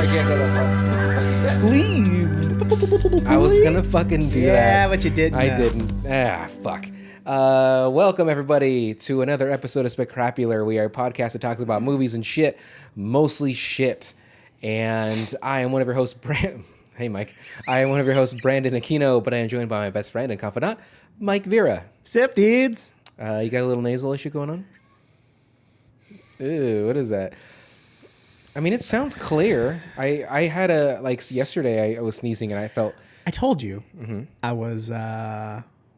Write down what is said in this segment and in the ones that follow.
I can't go that far. Please. I was gonna fucking do that. Yeah, but you didn't. I didn't. Fuck. Welcome everybody to another episode of Spectacular. We are a podcast that talks about movies and shit, mostly shit. And I am one of your hosts, Hey, Mike. I am one of your hosts, Brandon Aquino, but I am joined by my best friend and confidant, Mike Vera. Sip, dudes. You got a little nasal issue going on? Ew, what is that? I mean, it sounds clear. I had yesterday I was sneezing and I felt... I told you I was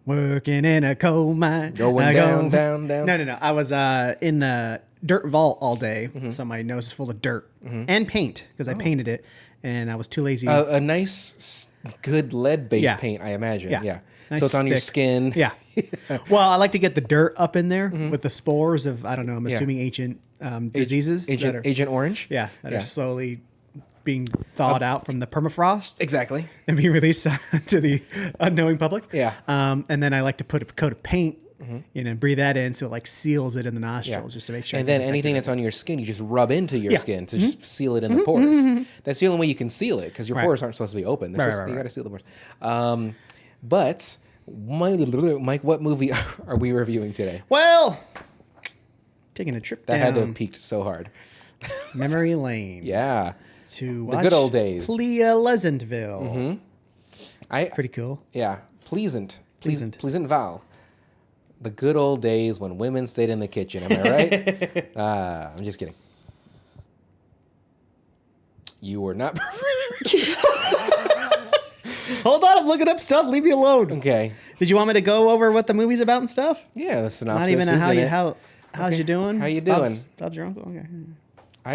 working in a coal mine. Going down. No. I was in the dirt vault all day, so my nose is full of dirt and paint because I painted it, and I was too lazy. A nice, good lead-based paint, I imagine. Yeah. Nice, so it's on your thick skin. Yeah. Well, I like to get the dirt up in there with the spores of, I don't know, I'm assuming ancient diseases. Agent Orange? Yeah, that are slowly being thawed out from the permafrost. Exactly. And being released to the unknowing public. Yeah. And then I like to put a coat of paint, breathe that in so it like seals it in the nostrils just to make sure. And then anything that's on your skin, you just rub into your skin to just seal it in the pores. That's the only way you can seal it because your pores aren't supposed to be open. You got to seal the pores. But, Mike, what movie are we reviewing today? Well, taking a trip That down had to have peaked so hard. memory lane. Yeah. To watch the good old days. Pleasantville. Pretty cool. Yeah. Pleasantville. The good old days when women stayed in the kitchen. Am I right? I'm just kidding. You were not. Hold on, I'm looking up stuff. Leave me alone. Okay. Did you want me to go over what the movie's about and stuff? Yeah, the synopsis. Not even how's you doing? How you doing? Bob's your uncle. Okay.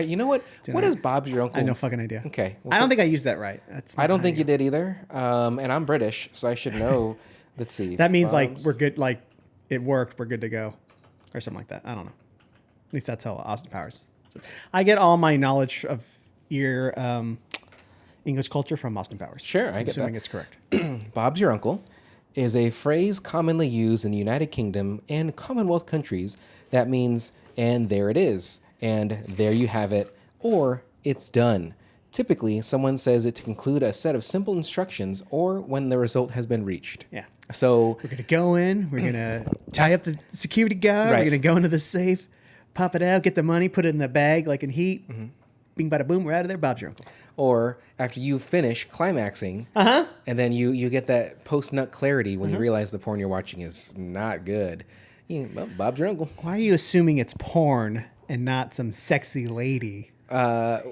You know what? What is Bob's your uncle? I have no fucking idea. Okay. I don't think I used that right. I don't think you did either. And I'm British, so I should know. Let's see. That means like we're good. Like it worked. We're good to go, or something like that. I don't know. At least that's how Austin Powers. So I get all my knowledge of your English culture from Austin Powers. Sure, I get that. Assuming it's correct. Bob's your uncle is a phrase commonly used in the United Kingdom and Commonwealth countries that means, and there it is, and there you have it, or it's done. Typically, someone says it to conclude a set of simple instructions or when the result has been reached. Yeah. So we're going to go in, we're going to tie up the security guard, Right. we're going to go into the safe, pop it out, get the money, put it in the bag like in Heat. Bing, bada, boom, we're out of there. Bob's your uncle. Or after you finish climaxing, and then you get that post-nut clarity when you realize the porn you're watching is not good. Well, Bob's your uncle. Why are you assuming it's porn and not some sexy lady? No,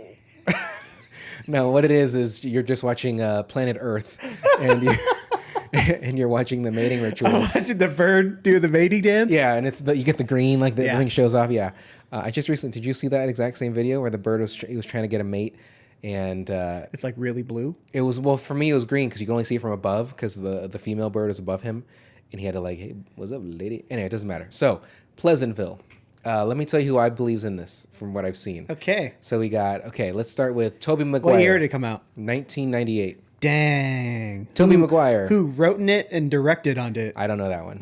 what it is you're just watching Planet Earth, and you're watching the mating rituals. Watching the bird do the mating dance? Yeah, and you get the green, like the thing shows off. Yeah, I just recently, did you see that exact same video where the bird was trying to get a mate, and it's like really blue? It was, well, for me it was green because you can only see it from above because the female bird is above him, and he had to like, hey, what's up, lady? Anyway, it doesn't matter. So, Pleasantville. Let me tell you who I believe's in this from what I've seen. Okay. So let's start with Tobey McGuire. What year did it come out? 1998. Dang. Tobey McGuire. Who wrote in it and directed on it? I don't know that one.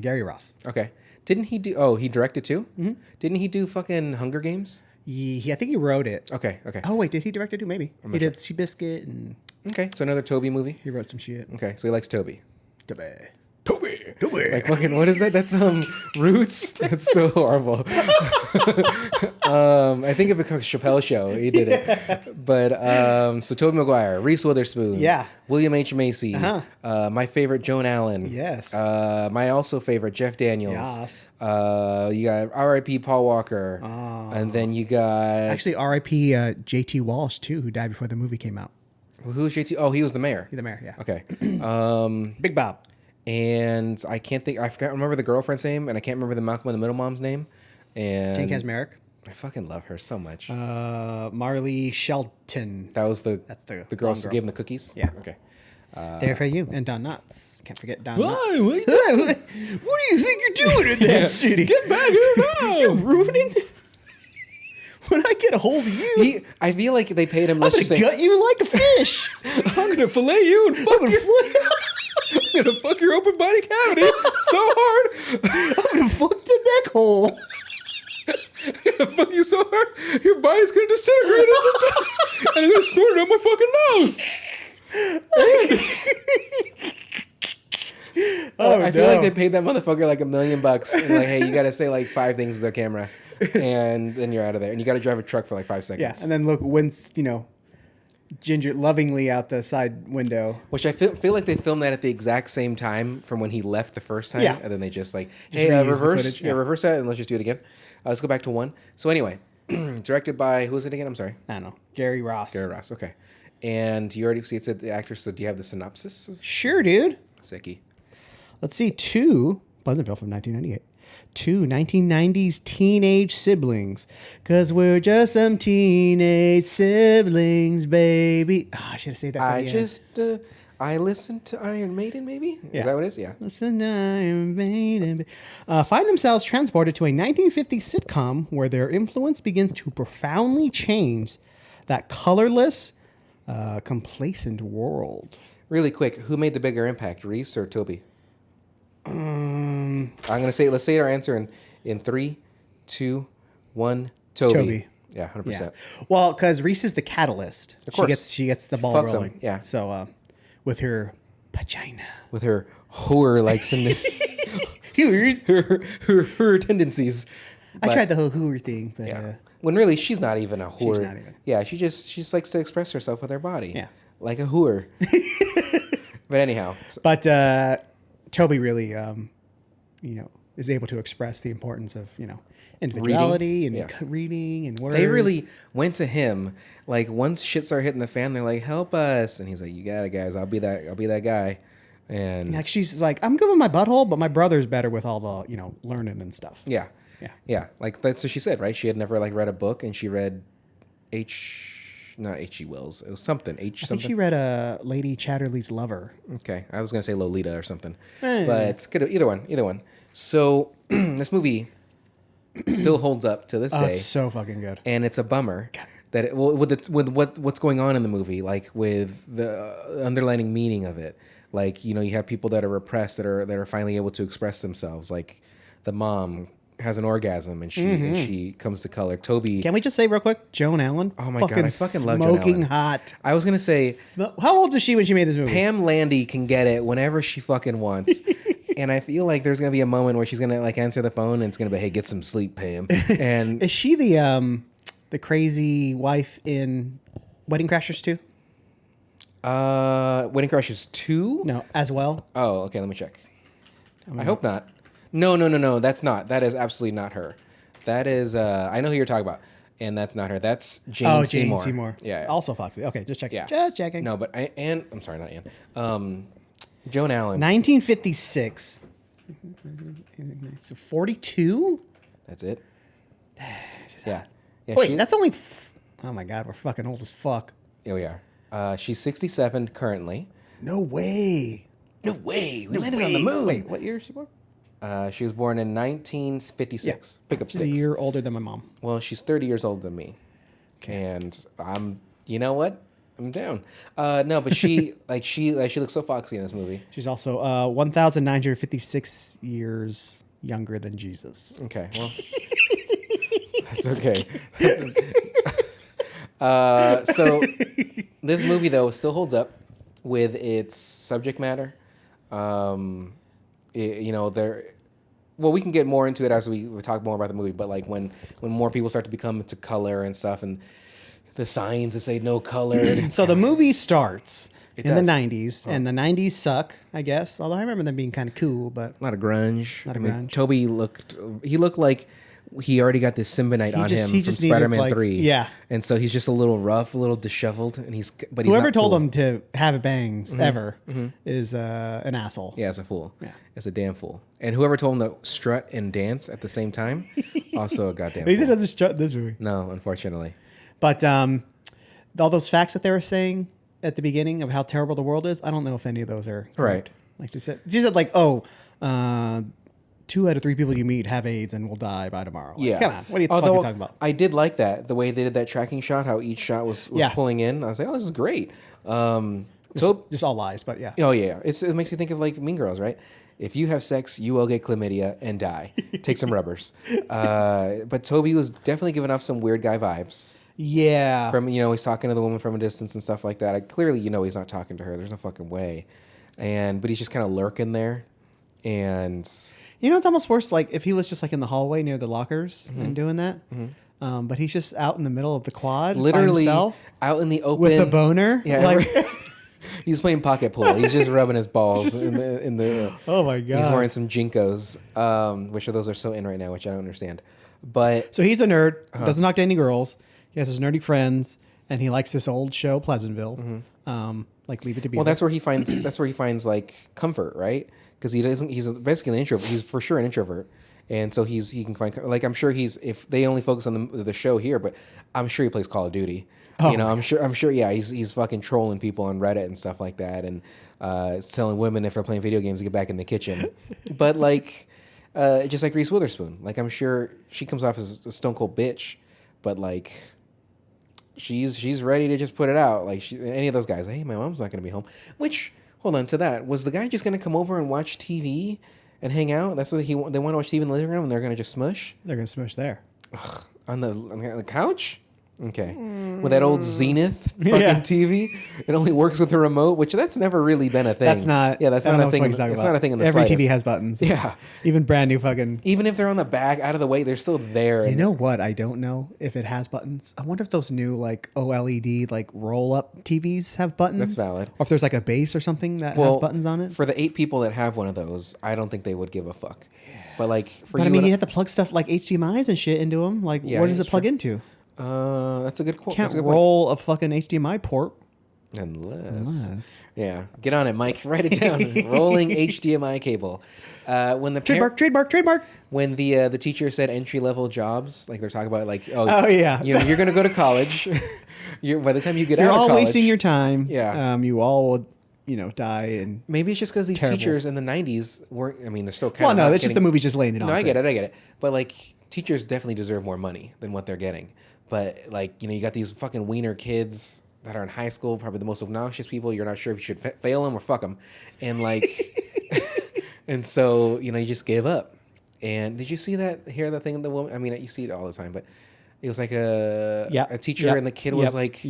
Gary Ross. Okay. Didn't he do, he directed too? Mm-hmm. Didn't he do fucking Hunger Games? I think he wrote it. Okay. Oh, wait, did he direct it too? Maybe. He did Seabiscuit and... Okay, so another Tobey movie? He wrote some shit. Okay, so he likes Tobey. Tobey. Like fucking, what is that? That's Roots. That's so horrible. I think of a Chappelle show. He did it. But so Tobey Maguire, Reese Witherspoon, William H. Macy, my favorite Joan Allen, yes, my also favorite Jeff Daniels, yes. You got R.I.P. Paul Walker, and then you got actually R.I.P. J.T. Walsh too, who died before the movie came out. Who's J.T.? Oh, he was the mayor. He's the mayor. Yeah. Okay. Big Bob. And I can't remember the girlfriend's name, and I can't remember the Malcolm in the Middle mom's name. And Jane Kasmerick. I fucking love her so much. Marley Shelton. That was the girl who gave him the cookies? Yeah. Okay. There for you. And Don Knotts. Can't forget Don Knotts. What do you think you're doing in that city? Get back here now! You're ruining... When I get a hold of you... I feel like they paid him... I'm going to gut you like a fish. I'm going to fillet you and fuck you. I'm going to fuck your open body cavity so hard. I'm going to fuck the neck hole. gonna fuck you so hard, your body's gonna disintegrate into dust, and I'm gonna snort it up my fucking nose. I feel like they paid that motherfucker like $1 million, and like, hey, you gotta say like 5 things to the camera, and then you're out of there, and you gotta drive a truck for like 5 seconds. Yeah, and then look once Ginger lovingly out the side window. Which I feel like they filmed that at the exact same time from when he left the first time. Yeah. And then they just like, Just hey, reuse the reverse. footage, Yeah, yeah. reverse that and let's just do it again. Let's go back to 1. So anyway, directed by, who is it again? I'm sorry. I don't know. Gary Ross. Gary Ross. Okay. And you already see it said the actor. So do you have the synopsis? Sure, dude. Sicky. Let's see. Pleasantville from 1998. 2 1990s teenage siblings. Because we're just some teenage siblings, baby. Oh, I should have said that. I listened to Iron Maiden, maybe? Yeah. Is that what it is? Yeah. Listen to Iron Maiden. Find themselves transported to a 1950s sitcom where their influence begins to profoundly change that colorless, complacent world. Really quick, who made the bigger impact, Reese or Tobey? I'm gonna say, let's say our answer in 3, 2, 1. Tobey. Yeah, 100%. Yeah. Well, because Reese is the catalyst. Of course. She gets the ball Fucks him, rolling. yeah. So with her vagina. With her whore like her tendencies. I tried the whole hooer thing, but Yeah. When really she's not even a whore. She's not even. Yeah, she just likes to express herself with her body. Yeah. Like a whore. But anyhow. But Tobey really, is able to express the importance of, individuality and reading and words. They really went to him. Like once shit started hitting the fan, they're like, "Help us!" And he's like, "You got it, guys. I'll be that guy." And like she's like, "I'm good with my butthole, but my brother's better with all the learning and stuff." Yeah. Like that's what she said, right? She had never like read a book, and she read not H.G. Wells. It was something. I think she read Lady Chatterley's Lover. Okay, I was gonna say Lolita or something, but it's good. Either one. So this movie still holds up to this day. It's so fucking good. And it's a bummer that with what's going on in the movie, like with the underlining meaning of it. Like you have people that are repressed that are finally able to express themselves. Like the mom has an orgasm and she comes to color. Tobey. Can we just say real quick, Joan Allen? Oh my god, I fucking love Joan Allen. Smoking hot. I was gonna say, how old was she when she made this movie? Pam Landy can get it whenever she fucking wants. And I feel like there's gonna be a moment where she's gonna like answer the phone and it's gonna be, "Hey, get some sleep, Pam." And is she the crazy wife in Wedding Crashers 2? Wedding Crashers 2? No, as well. Oh, okay. Let me check. I hope not. No. That's not. That is absolutely not her. That is. I know who you're talking about, and that's not her. That's Jane Seymour. Jane Seymour. Yeah. Also Foxy. Okay, just checking. Yeah. Just checking. No, but I'm sorry, not Anne. Joan Allen. 1956. So 42. That's it. Yeah. Wait, that's only. Oh my god, we're fucking old as fuck. Oh yeah. She's 67 currently. No way. No way. We landed on the moon. Wait, what year is she born? She was born in 1956. Pick up She's sticks. a year older than my mom. Well, she's 30 years older than me. Okay. And you know what? I'm down. No, but she looks so foxy in this movie. She's also 1,956 years younger than Jesus. Okay, well, that's okay. So this movie though still holds up with its subject matter. We can get more into it as we talk more about the movie. But like when more people start to become into color and stuff, and the signs that say no colored. So the movie starts in does. the 90s, and the 90s suck, I guess. Although I remember them being kind of cool, but A lot of grunge. Not a grunge. Tobey looked like he already got this symbionite on him from Spider-Man needed, 3. Yeah. And so he's just a little rough, a little disheveled, and he's whoever not told cool. him to have bangs ever is an asshole. Yeah, it's a fool. Yeah. It's a damn fool. And whoever told him to strut and dance at the same time, also a goddamn At least fool. it doesn't strut this movie. No, unfortunately. But all those facts that they were saying at the beginning of how terrible the world is, I don't know if any of those are correct. Right. Like they said, 2 out of 3 people you meet have AIDS and will die by tomorrow. Like, Yeah. come on, what are you fucking talking about? I did like that, the way they did that tracking shot, how each shot was pulling in. I was like, oh, this is great. Just all lies, but yeah. Oh yeah, it makes you think of like Mean Girls, right? If you have sex, you will get chlamydia and die. Take some rubbers. But Tobey was definitely giving off some weird guy vibes. Yeah. From, he's talking to the woman from a distance and stuff like that. Clearly, he's not talking to her. There's no fucking way. But he's just kind of lurking there. And it's almost worse, like, if he was just, like, in the hallway near the lockers and doing that. But he's just out in the middle of the quad, literally by himself, out in the open with a boner. Yeah, like, he's playing pocket pool. He's just rubbing his balls in the. Oh my god! He's wearing some Jinkos, which those are so in right now, which I don't understand. But so he's a nerd. Doesn't talk to any girls. He has his nerdy friends, and he likes this old show, Pleasantville. Like Leave It to Beaver. Well, that's where he finds like comfort, right? Because he doesn't. He's basically an introvert. He's for sure an introvert. And so he can find, like, I'm sure if they only focus on the show here, but I'm sure he plays Call of Duty. I'm sure. Yeah, he's fucking trolling people on Reddit and stuff like that, and telling women if they're playing video games to get back in the kitchen. But like, just like Reese Witherspoon, like, I'm sure she comes off as a stone cold bitch, but like, she's ready to just put it out. Like, any of those guys, hey, my mom's not gonna be home. Which, hold on to that, was the guy just gonna come over and watch TV? And hang out? That's what they want to watch TV in the living room, and they're going to just smush? They're going to smush there. Ugh, on the couch? Okay. With that old Zenith fucking TV. It only works with a remote, which that's never really been a thing. That's not. Yeah, that's not a thing. It's not a thing in the Every slightest. TV has buttons. Yeah. Even brand new fucking. Even if they're on the back, out of the way, they're still there. You know what? I don't know if it has buttons. I wonder if those new like OLED like roll up TVs have buttons. That's valid. Or if there's like a base or something that has buttons on it. For the 8 people that have one of those, I don't think they would give a fuck. But like for but you, you have to plug stuff like HDMI's and shit into them. Like, what does it plug into? That's a good quote. Can't roll a fucking HDMI port. Unless. Yeah. Get on it, Mike. Write it down. Rolling HDMI cable. When the Trademark. When the teacher said entry level jobs, like they're talking about, like, oh yeah, you're going to go to college. By the time you get out of college, you're all wasting your time. Yeah. You all would, die. And maybe it's just because these teachers in the 90s weren't. I mean, they're still kind of. Well, no, that's just the movie's just laying it on. No, I get it. But like, teachers definitely deserve more money than what they're getting. But like, you got these fucking wiener kids that are in high school, probably the most obnoxious people. You're not sure if you should fail them or fuck them, and like, and so you just give up. And did you see that? Hear that thing? The woman. I mean, you see it all the time, but it was like a teacher, and the kid was like,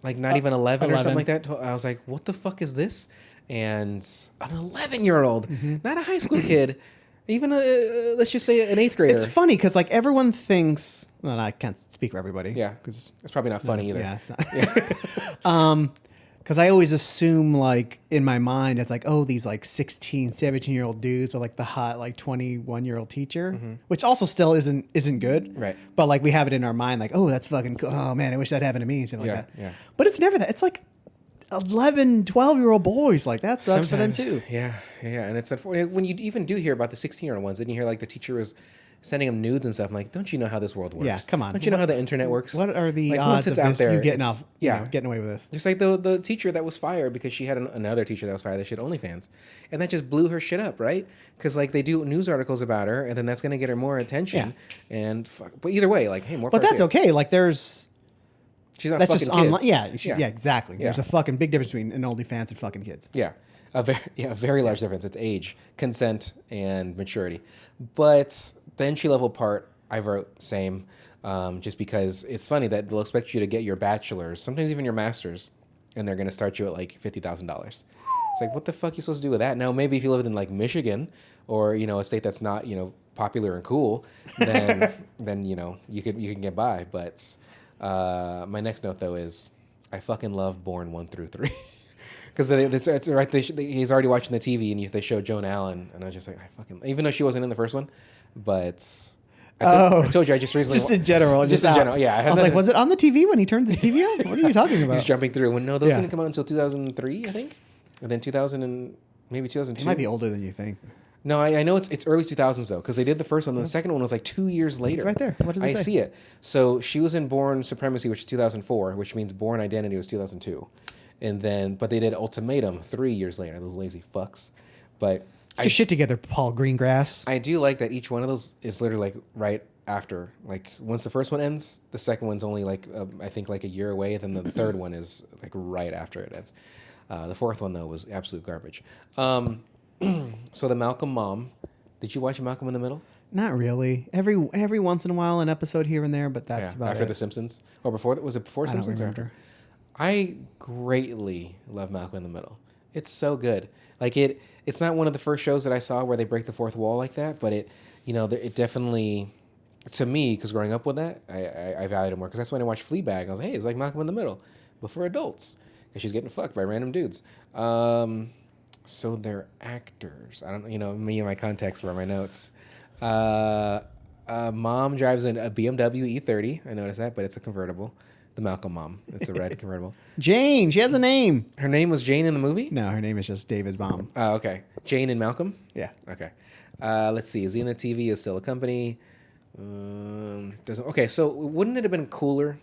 like not even 11 or something like that. I was like, what the fuck is this? And an 11-year-old, not a high school kid, even let's just say an 8th grader. It's funny because like everyone thinks. Well, I can't speak for everybody. Yeah, because it's probably not funny either. Yeah, it's not. Yeah. Because I always assume, like, in my mind, it's like, oh, these, like, 16, 17-year-old dudes with, like, the hot, like, 21-year-old teacher, which also still isn't good. Right. But, like, we have it in our mind, like, oh, that's fucking cool. Oh, man, I wish that happened to me. And shit like that. Yeah. But it's never that. It's, like, 11, 12-year-old boys. Like, that sucks for them, too. Yeah. And it's unfortunate. When you even do hear about the 16-year-old ones, then you hear, like, the teacher was sending them nudes and stuff. I'm like, don't you know how this world works? Yeah, come on. Don't you know how the internet works? What are the like, odds of out there, you getting off? Getting away with this? Just like the teacher that was fired because she had another teacher that was fired that she had OnlyFans, and that just blew her shit up, right? Because like they do news articles about her, and then that's gonna get her more attention. Yeah. And but either way, like, hey, more. But that's okay. Like, there's. She's not that's fucking just kids. online. Yeah, exactly. Yeah. There's a fucking big difference between an OnlyFans and fucking kids. Yeah. A very large difference. It's age, consent, and maturity. But the entry level part, I wrote same, just because it's funny that they'll expect you to get your bachelor's, sometimes even your master's, and they're going to start you at like $50,000. It's like, what the fuck are you supposed to do with that? Now, maybe if you lived in like Michigan or, a state that's not, popular and cool, then you can get by. But my next note though is I fucking love Born 1 through 3. Because it's right. He's already watching the TV, and they show Joan Allen, and I was just like, I fucking, even though she wasn't in the first one, but I told you I just recently just in general, yeah. I was like, was it on the TV when he turned the TV on? What are you talking about? He's jumping through. When those didn't come out until 2003, I think, and then 2000 and maybe 2002. It might be older than you think. No, I know it's early 2000s though, because they did the first one. And the second one was like 2 years later. It's right there. What does it say? I see it. So she was in Born Supremacy, which is 2004, which means Born Identity was 2002. And then, but they did Ultimatum 3 years later. Those lazy fucks. But get your shit together, Paul Greengrass. I do like that each one of those is literally like right after. Like once the first one ends, the second one's only like I think like a year away. Then the third one is like right after it ends. The fourth one though was absolute garbage. So the Malcolm mom. Did you watch Malcolm in the Middle? Not really. Every once in a while, an episode here and there, but that's about After it. The Simpsons, or before? Was it before I don't Simpsons? Or after? remember. I greatly love Malcolm in the Middle. It's so good. Like it's not one of the first shows that I saw where they break the fourth wall like that, but it definitely, to me, because growing up with that, I valued it more. Because that's when I watched Fleabag. I was like, hey, it's like Malcolm in the Middle, but for adults, because she's getting fucked by random dudes. So they're actors. I don't, me and my context were my notes. Mom drives a BMW E30. I noticed that, but it's a convertible. The Malcolm mom. It's a red convertible. Jane. She has a name. Her name was Jane in the movie? No, her name is just David's mom. Oh, okay. Jane and Malcolm? Yeah. Okay. Let's see. Is he in the TV? Is still a company? Doesn't. Okay, so wouldn't it have been cooler?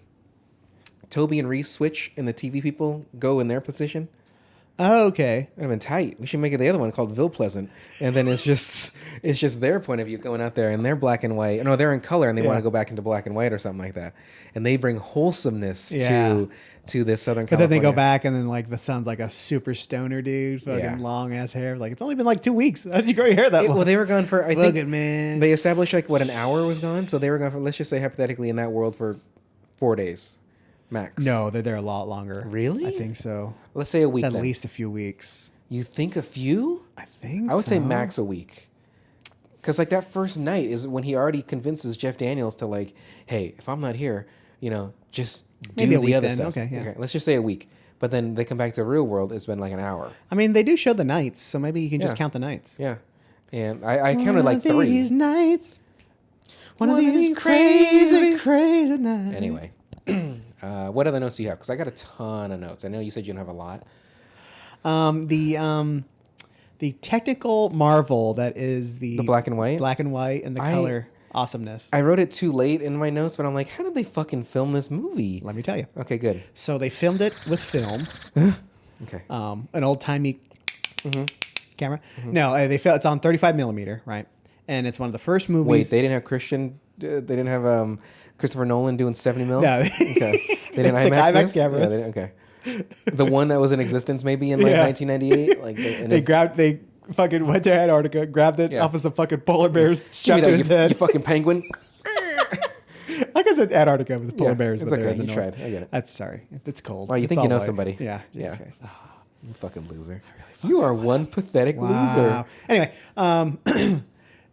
Tobey and Reese switch and the TV people go in their position? Oh, okay. That'd have been tight. We should make it the other one called Ville Pleasant, and then it's just their point of view going out there, and they're black and white. No, they're in color, and they want to go back into black and white or something like that, and they bring wholesomeness to this Southern California. But then they go back, and then like the son's like a super stoner dude, fucking long ass hair. Like it's only been like 2 weeks. How did you grow your hair that long? Well, they were gone for I think man. They established like what, an hour was gone, so they were gone for, let's just say hypothetically, in that world for 4 days. Max. No, they're there a lot longer. Really? I think so. Let's say a week. It's at then. least a few weeks. You think a few? I think I would so. say max a week. Because like that first night is when he already convinces Jeff Daniels to like, hey, if I'm not here, just do Maybe a the week other then. stuff. Okay, yeah. Let's just say a week. But then they come back to the real world. It's been like an hour. I mean, they do show the nights, so maybe you can just Yeah. count the nights. Yeah. And I counted like 3. These nights. One of these crazy, crazy nights. Anyway. What other notes do you have? Because I got a ton of notes. I know you said you don't have a lot. The technical marvel that is the black and white? black and white, and the color awesomeness. I wrote it too late in my notes, but I'm like, how did they fucking film this movie? Let me tell you. Okay, good. So they filmed it with film, Okay. an old timey camera. No, it's on 35 millimeter, right? And it's one of the first movies. Wait, they didn't have they didn't have Christopher Nolan doing 70 mil? No. Okay. They didn't Took IMAX IMAX this? cameras. Okay. The one that was in existence maybe in like 1998? Like They fucking went to Antarctica, grabbed it off of some fucking polar bears, Give me strapped that, to his head. you fucking penguin. Like I said, Antarctica with polar bears. It's but they're okay. in the You north. tried. I get it. That's sorry. It's cold. Oh, you It's think you all know white. somebody. Yeah. Yeah. Jesus Christ. You fucking loser. You are one pathetic loser. Wow. Anyway, and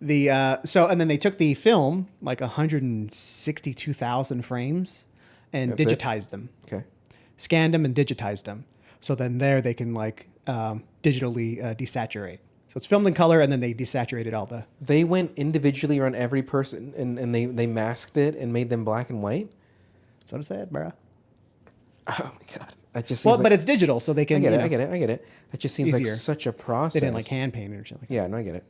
then they took the film, like 162,000 frames, and That's it? digitized them, Okay. scanned them and digitized them. So then there they can like digitally desaturate. So it's filmed in color, and then they desaturated all the. They went individually around every person and they masked it and made them black and white. That's what I said, bro. Oh my god. That just seems But it's digital, so they can. I get it. That just seems like Easier. such a process. They didn't like hand paint it or something. Yeah, no, I get it.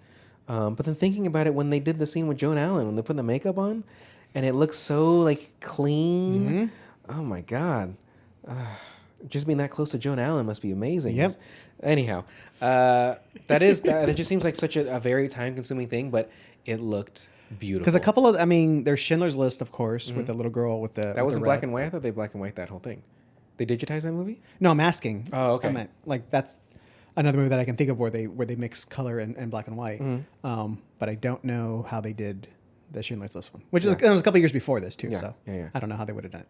But then thinking about it, when they did the scene with Joan Allen, when they put the makeup on, and it looks so like clean. Oh my god. Just being that close to Joan Allen must be amazing. Yep. Anyhow, it just seems like such a very time-consuming thing, but it looked beautiful. Because a couple of, there's Schindler's List, of course, with the little girl with the. That was in black and white. I thought they black and white that whole thing. They digitized that movie? No, I'm asking. Oh, okay. I meant, like that's another movie that I can think of where they mix color and black and white. But I don't know how they did the Schindler's List one, which it was a couple of years before this too. Yeah, So yeah. I don't know how they would have done it.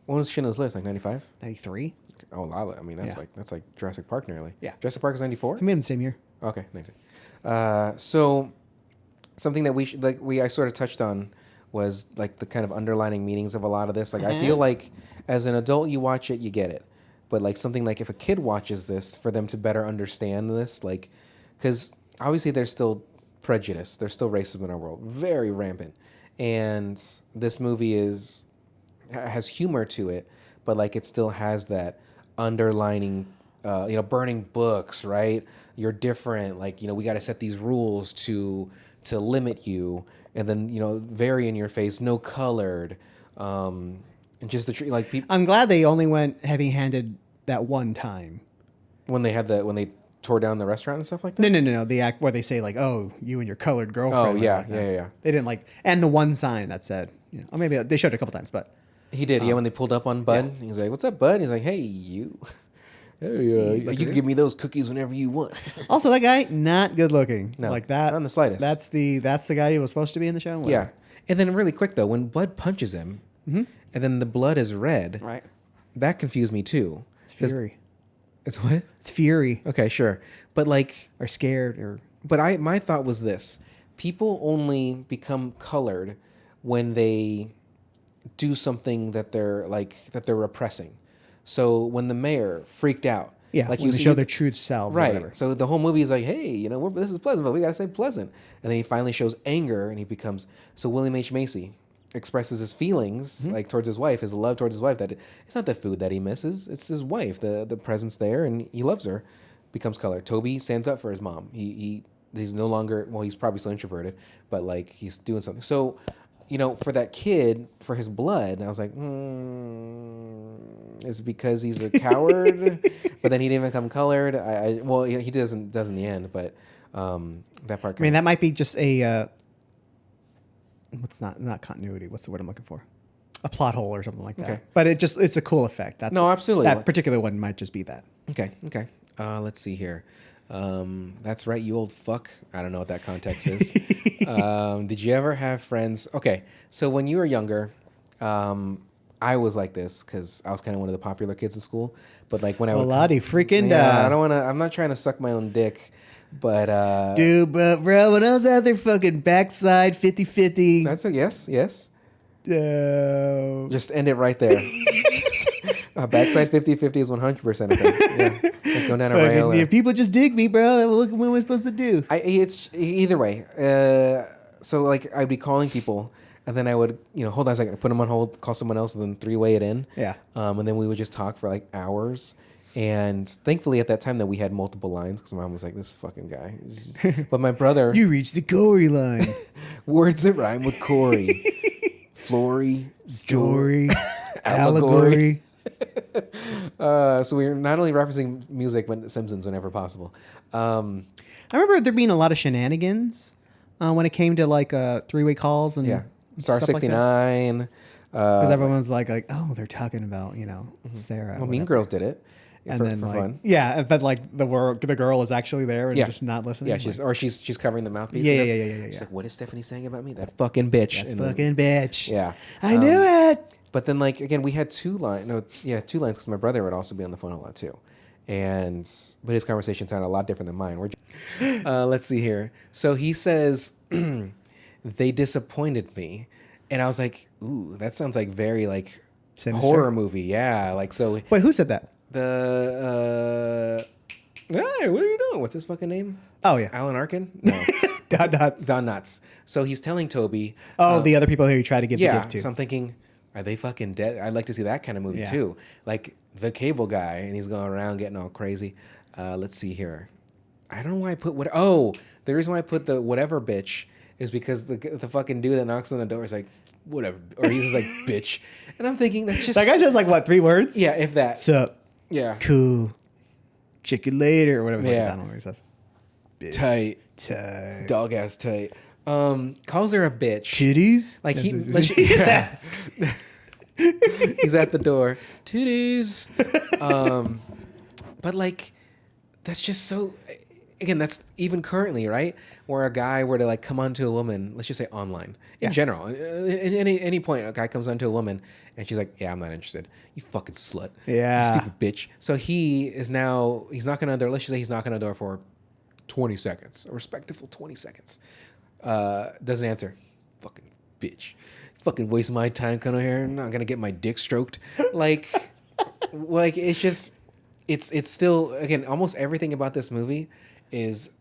When was Schindler's List? Like 95? 93. Oh, Lala. I mean, that's like Jurassic Park nearly. Yeah. Jurassic Park was 94? I made them the same year. Okay, thank you. So something that I sort of touched on was like the kind of underlining meanings of a lot of this. Like I feel like as an adult you watch it, you get it. But like something like if a kid watches this, for them to better understand this, like, because obviously there's still prejudice, there's still racism in our world, very rampant. And this movie has humor to it, but like it still has that underlining, burning books, right? You're different. Like, we got to set these rules to limit you, and then very in your face, no colored, and just the tree. Like people, I'm glad they only went heavy-handed that one time. when they tore down the restaurant and stuff like that. No. The act where they say like, "Oh, you and your colored girlfriend." Oh went yeah, like that. yeah. They didn't like, and the one sign that said, or maybe they showed it a couple times, but He did, when they pulled up on Bud. He's like, "What's up, Bud?" He's like, "Hey, you." Hey, you can give me those cookies whenever you want. Also, that guy not good looking. No, like that. not in the slightest. That's the guy who was supposed to be in the show. Yeah, and then really quick though, when Bud punches him, and then the blood is red, Right. that confused me too. It's fury. It's what? It's fury. Okay, sure, but like, Or scared or. but my thought was this: people only become colored when they do something that they're repressing. So when the mayor freaked out, Yeah, like when they show their true selves, right? Or whatever. So the whole movie is like, hey, this is Pleasantville. We gotta say Pleasant, and then he finally shows anger, and he becomes. So William H Macy expresses his feelings like towards his wife, his love towards his wife. That it's not the food that he misses; it's his wife, the presence there, and he loves her. Becomes color. Tobey stands up for his mom. He's no longer, well, he's probably still introverted, but like he's doing something. So, for that kid, for his blood, I was like, is it because he's a coward? But then he didn't even come colored. Well, he does in the end, but that part. I mean, that might be just a. What's not continuity? What's the word I'm looking for? A plot hole or something like that. Okay. But it's a cool effect. No, absolutely. That particular one might just be that. Okay. Let's see here. That's right, you old fuck. I don't know what that context is. Did you ever have friends? Okay, so when you were younger, I was like this because I was kind of one of the popular kids in school. But like when I would, freaking I don't want to. I'm not trying to suck my own dick, but dude, but bro, when I was out there fucking backside 50-50. That's a yes. No. Just end it right there. Backside 50-50 is 100%. Yeah, like going down a rail. If people just dig me, bro, what am I supposed to do? It's either way. So like I'd be calling people, and then I would, hold on a second, put them on hold, call someone else, and then three-way it in. Yeah. And then we would just talk for like hours. And thankfully at that time that we had multiple lines because my mom was like, this fucking guy. But my brother. You reached the Corey line. Words that rhyme with Corey. Flory. Story. Allegory. So we're not only referencing music, but Simpsons whenever possible. I remember there being a lot of shenanigans when it came to like three-way calls and Star stuff 69. Because everyone's like, oh, they're talking about, it's their. Well, Mean Girls did it. And for then like, fun. Yeah, but like the girl is actually there and just not listening. Yeah, she's covering the mouthpiece. Yeah. She's like, what is Stephanie saying about me? That fucking bitch. That's fucking bitch. Yeah. I knew it. But then like again, we had two lines because my brother would also be on the phone a lot too, but his conversation sounded a lot different than mine. Let's see here. So he says, they disappointed me, and I was like, ooh, that sounds like very like Sinister? Horror movie. Yeah, like so. Wait, who said that? Hey, what are you doing? What's his fucking name? Oh yeah, Alan Arkin. No. Don Knotts. So he's telling Tobey. Oh, the other people who you try to give the gift to. So I'm thinking, are they fucking dead? I'd like to see that kind of movie too. Like the cable guy, and he's going around getting all crazy. Let's see here. I don't know why I put what. Oh, the reason why I put the whatever bitch is because the fucking dude that knocks on the door is like, whatever. Or he's just like, bitch. And I'm thinking, that's just. That guy says like what, 3 words? Yeah, if that. Sup. Yeah. Cool. Check you later, or whatever. Yeah. He says. Tight. Dog ass tight. Calls her a bitch. Titties? Like he's asked. He's at the door. Titties. But like, that's just so. Again, that's even currently, right? Where a guy were to like come onto a woman, let's just say online, in general, at any point, a guy comes onto a woman and she's like, "Yeah, I'm not interested. You fucking slut. Yeah. You stupid bitch." So he's knocking on the door. Let's just say he's knocking on the door for 20 seconds, a respectful 20 seconds. Doesn't answer. Fucking bitch. Fucking waste my time coming here. I'm not gonna get my dick stroked. Like it's just, it's still, again, almost everything about this movie is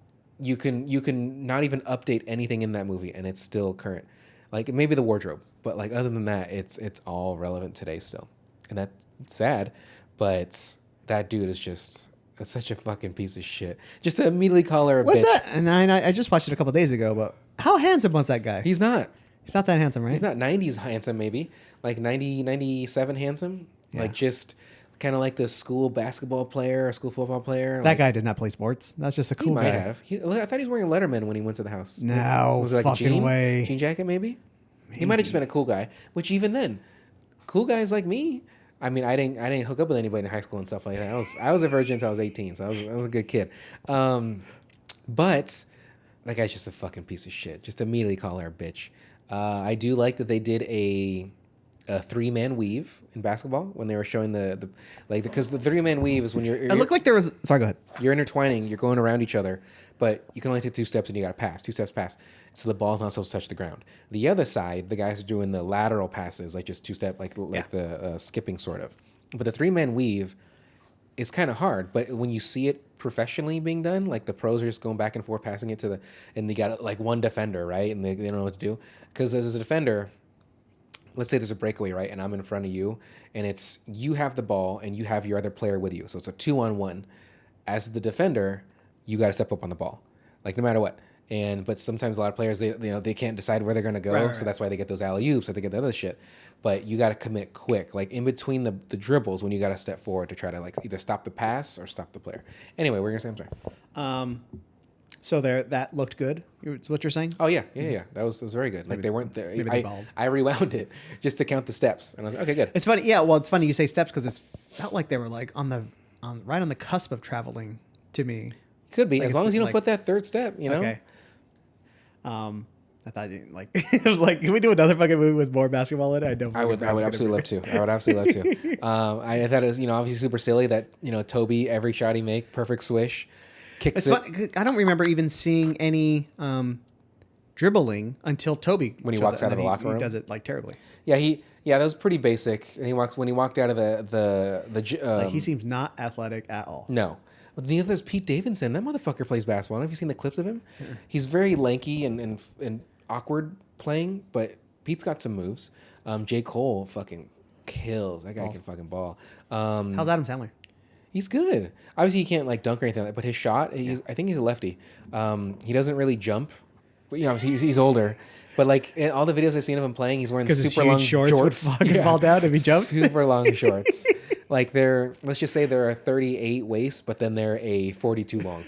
you can not even update anything in that movie and it's still current. Like maybe the wardrobe, but like other than that, it's all relevant today still, and that's sad. But that dude is just such a fucking piece of shit. Just to immediately call her a What's bitch. that? And I just watched it a couple days ago, but how handsome was that guy? He's not. He's not that handsome, right? He's not 90s handsome, maybe like 90, 97 handsome. Yeah. Like just kind of like the school basketball player or school football player. That guy did not play sports. That's just a cool he guy. might have. I thought he was wearing a Letterman when he went to the house. No, was it like fucking way. Jean jacket, maybe? He might have just been a cool guy. Which even then, cool guys like me, I mean, I didn't hook up with anybody in high school and stuff like that. I was a virgin until I was 18, so I was a good kid. But that guy's just a fucking piece of shit. Just immediately call her a bitch. I do like that they did a 3-man weave in basketball when they were showing because the 3-man weave is when you're It looked like there was. Sorry, go ahead. you're intertwining, you're going around each other, but you can only take 2 steps and you got to pass. 2 steps pass. So the ball's not supposed to touch the ground. The other side, the guys are doing the lateral passes, like just 2-step, like the skipping sort of. But the 3-man weave is kind of hard. But when you see it professionally being done, like the pros are just going back and forth passing it and they got like one defender, right? And they don't know what to do. Because as a defender, let's say there's a breakaway, right? And I'm in front of you, and it's you have the ball and you have your other player with you. So it's a 2-on-1. As the defender, you got to step up on the ball, like no matter what. But sometimes a lot of players they can't decide where they're gonna go, right. so that's why they get those alley-oops or they get the other shit. But you got to commit quick, like in between the dribbles when you got to step forward to try to like either stop the pass or stop the player. Anyway, we're gonna say I'm sorry. So that looked good. Is what you're saying? Oh yeah. That was very good. Like they weren't there. I rewound it just to count the steps, and I was like, okay, good. It's funny. Yeah, well, it's funny you say steps because it felt like they were like right on the cusp of traveling to me. Could be Like as long as you don't like- put that third step, you know. Okay. I thought you like it was like, can we do another fucking movie with more basketball in it? I would absolutely love to. I would absolutely love to. I thought it was obviously super silly that Tobey every shot he make perfect swish, kicks It's it fun. I don't remember even seeing any dribbling until Tobey when he shows walks up, out of and the then locker room. He does it like terribly. Yeah, that was pretty basic. And when he walked out of the He seems not athletic at all. no. But the other is Pete Davidson. That motherfucker plays basketball. Have you seen the clips of him? He's very lanky and awkward playing, but Pete's got some moves. J. Cole fucking kills. That guy can fucking ball. How's Adam Sandler? He's good. Obviously, he can't like dunk or anything like that, but his shot, I think he's a lefty. He doesn't really jump. But, obviously he's older. But like in all the videos I've seen of him playing, he's wearing super long shorts would fucking fall down if he jumped. Super long shorts. Like let's just say they're a 38 waist, but then they're a 42 long.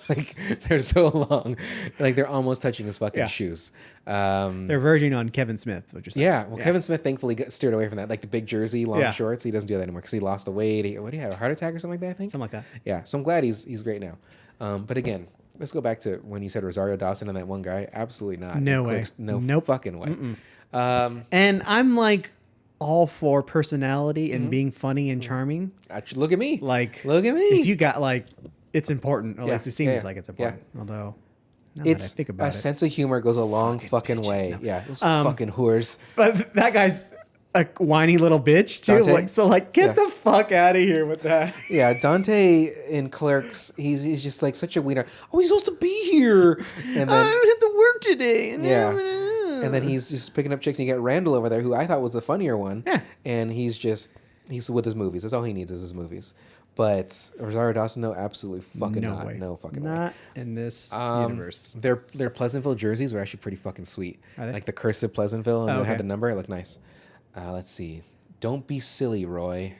Like they're so long, like they're almost touching his fucking shoes. They're verging on Kevin Smith, which is Kevin Smith thankfully steered away from that, like the big jersey, long shorts. He doesn't do that anymore because he lost the weight. He had a heart attack or something like that. I think something like that. Yeah, so I'm glad he's great now. But again, let's go back to when you said Rosario Dawson and that one guy. Absolutely not. No way. Nope. Fucking way. And I'm like all for personality and being funny and charming. Look at me. Like, look at me. If you got like, it's important. Or at least it seems like it's important. Yeah. Although, now It's that I think about it, sense of humor goes a long fucking way. No. Yeah, those fucking whores. But that guy's a whiny little bitch too. Dante? Like, get the fuck out of here with that. Yeah, Dante in Clerks, he's just like such a wiener. Oh, he's supposed to be here, and then I don't have to work today. Yeah. And then he's just picking up chicks, and you got Randall over there, who I thought was the funnier one. Yeah. And he's with his movies. That's all he needs is his movies. But Rosario Dawson, though, absolutely fucking No not. way. No fucking way. Not in this universe. Their Pleasantville jerseys were actually pretty fucking sweet. Are they? Like the cursive Pleasantville, and Oh, it had okay. the number. It looked nice. Let's see. Don't be silly, Roy.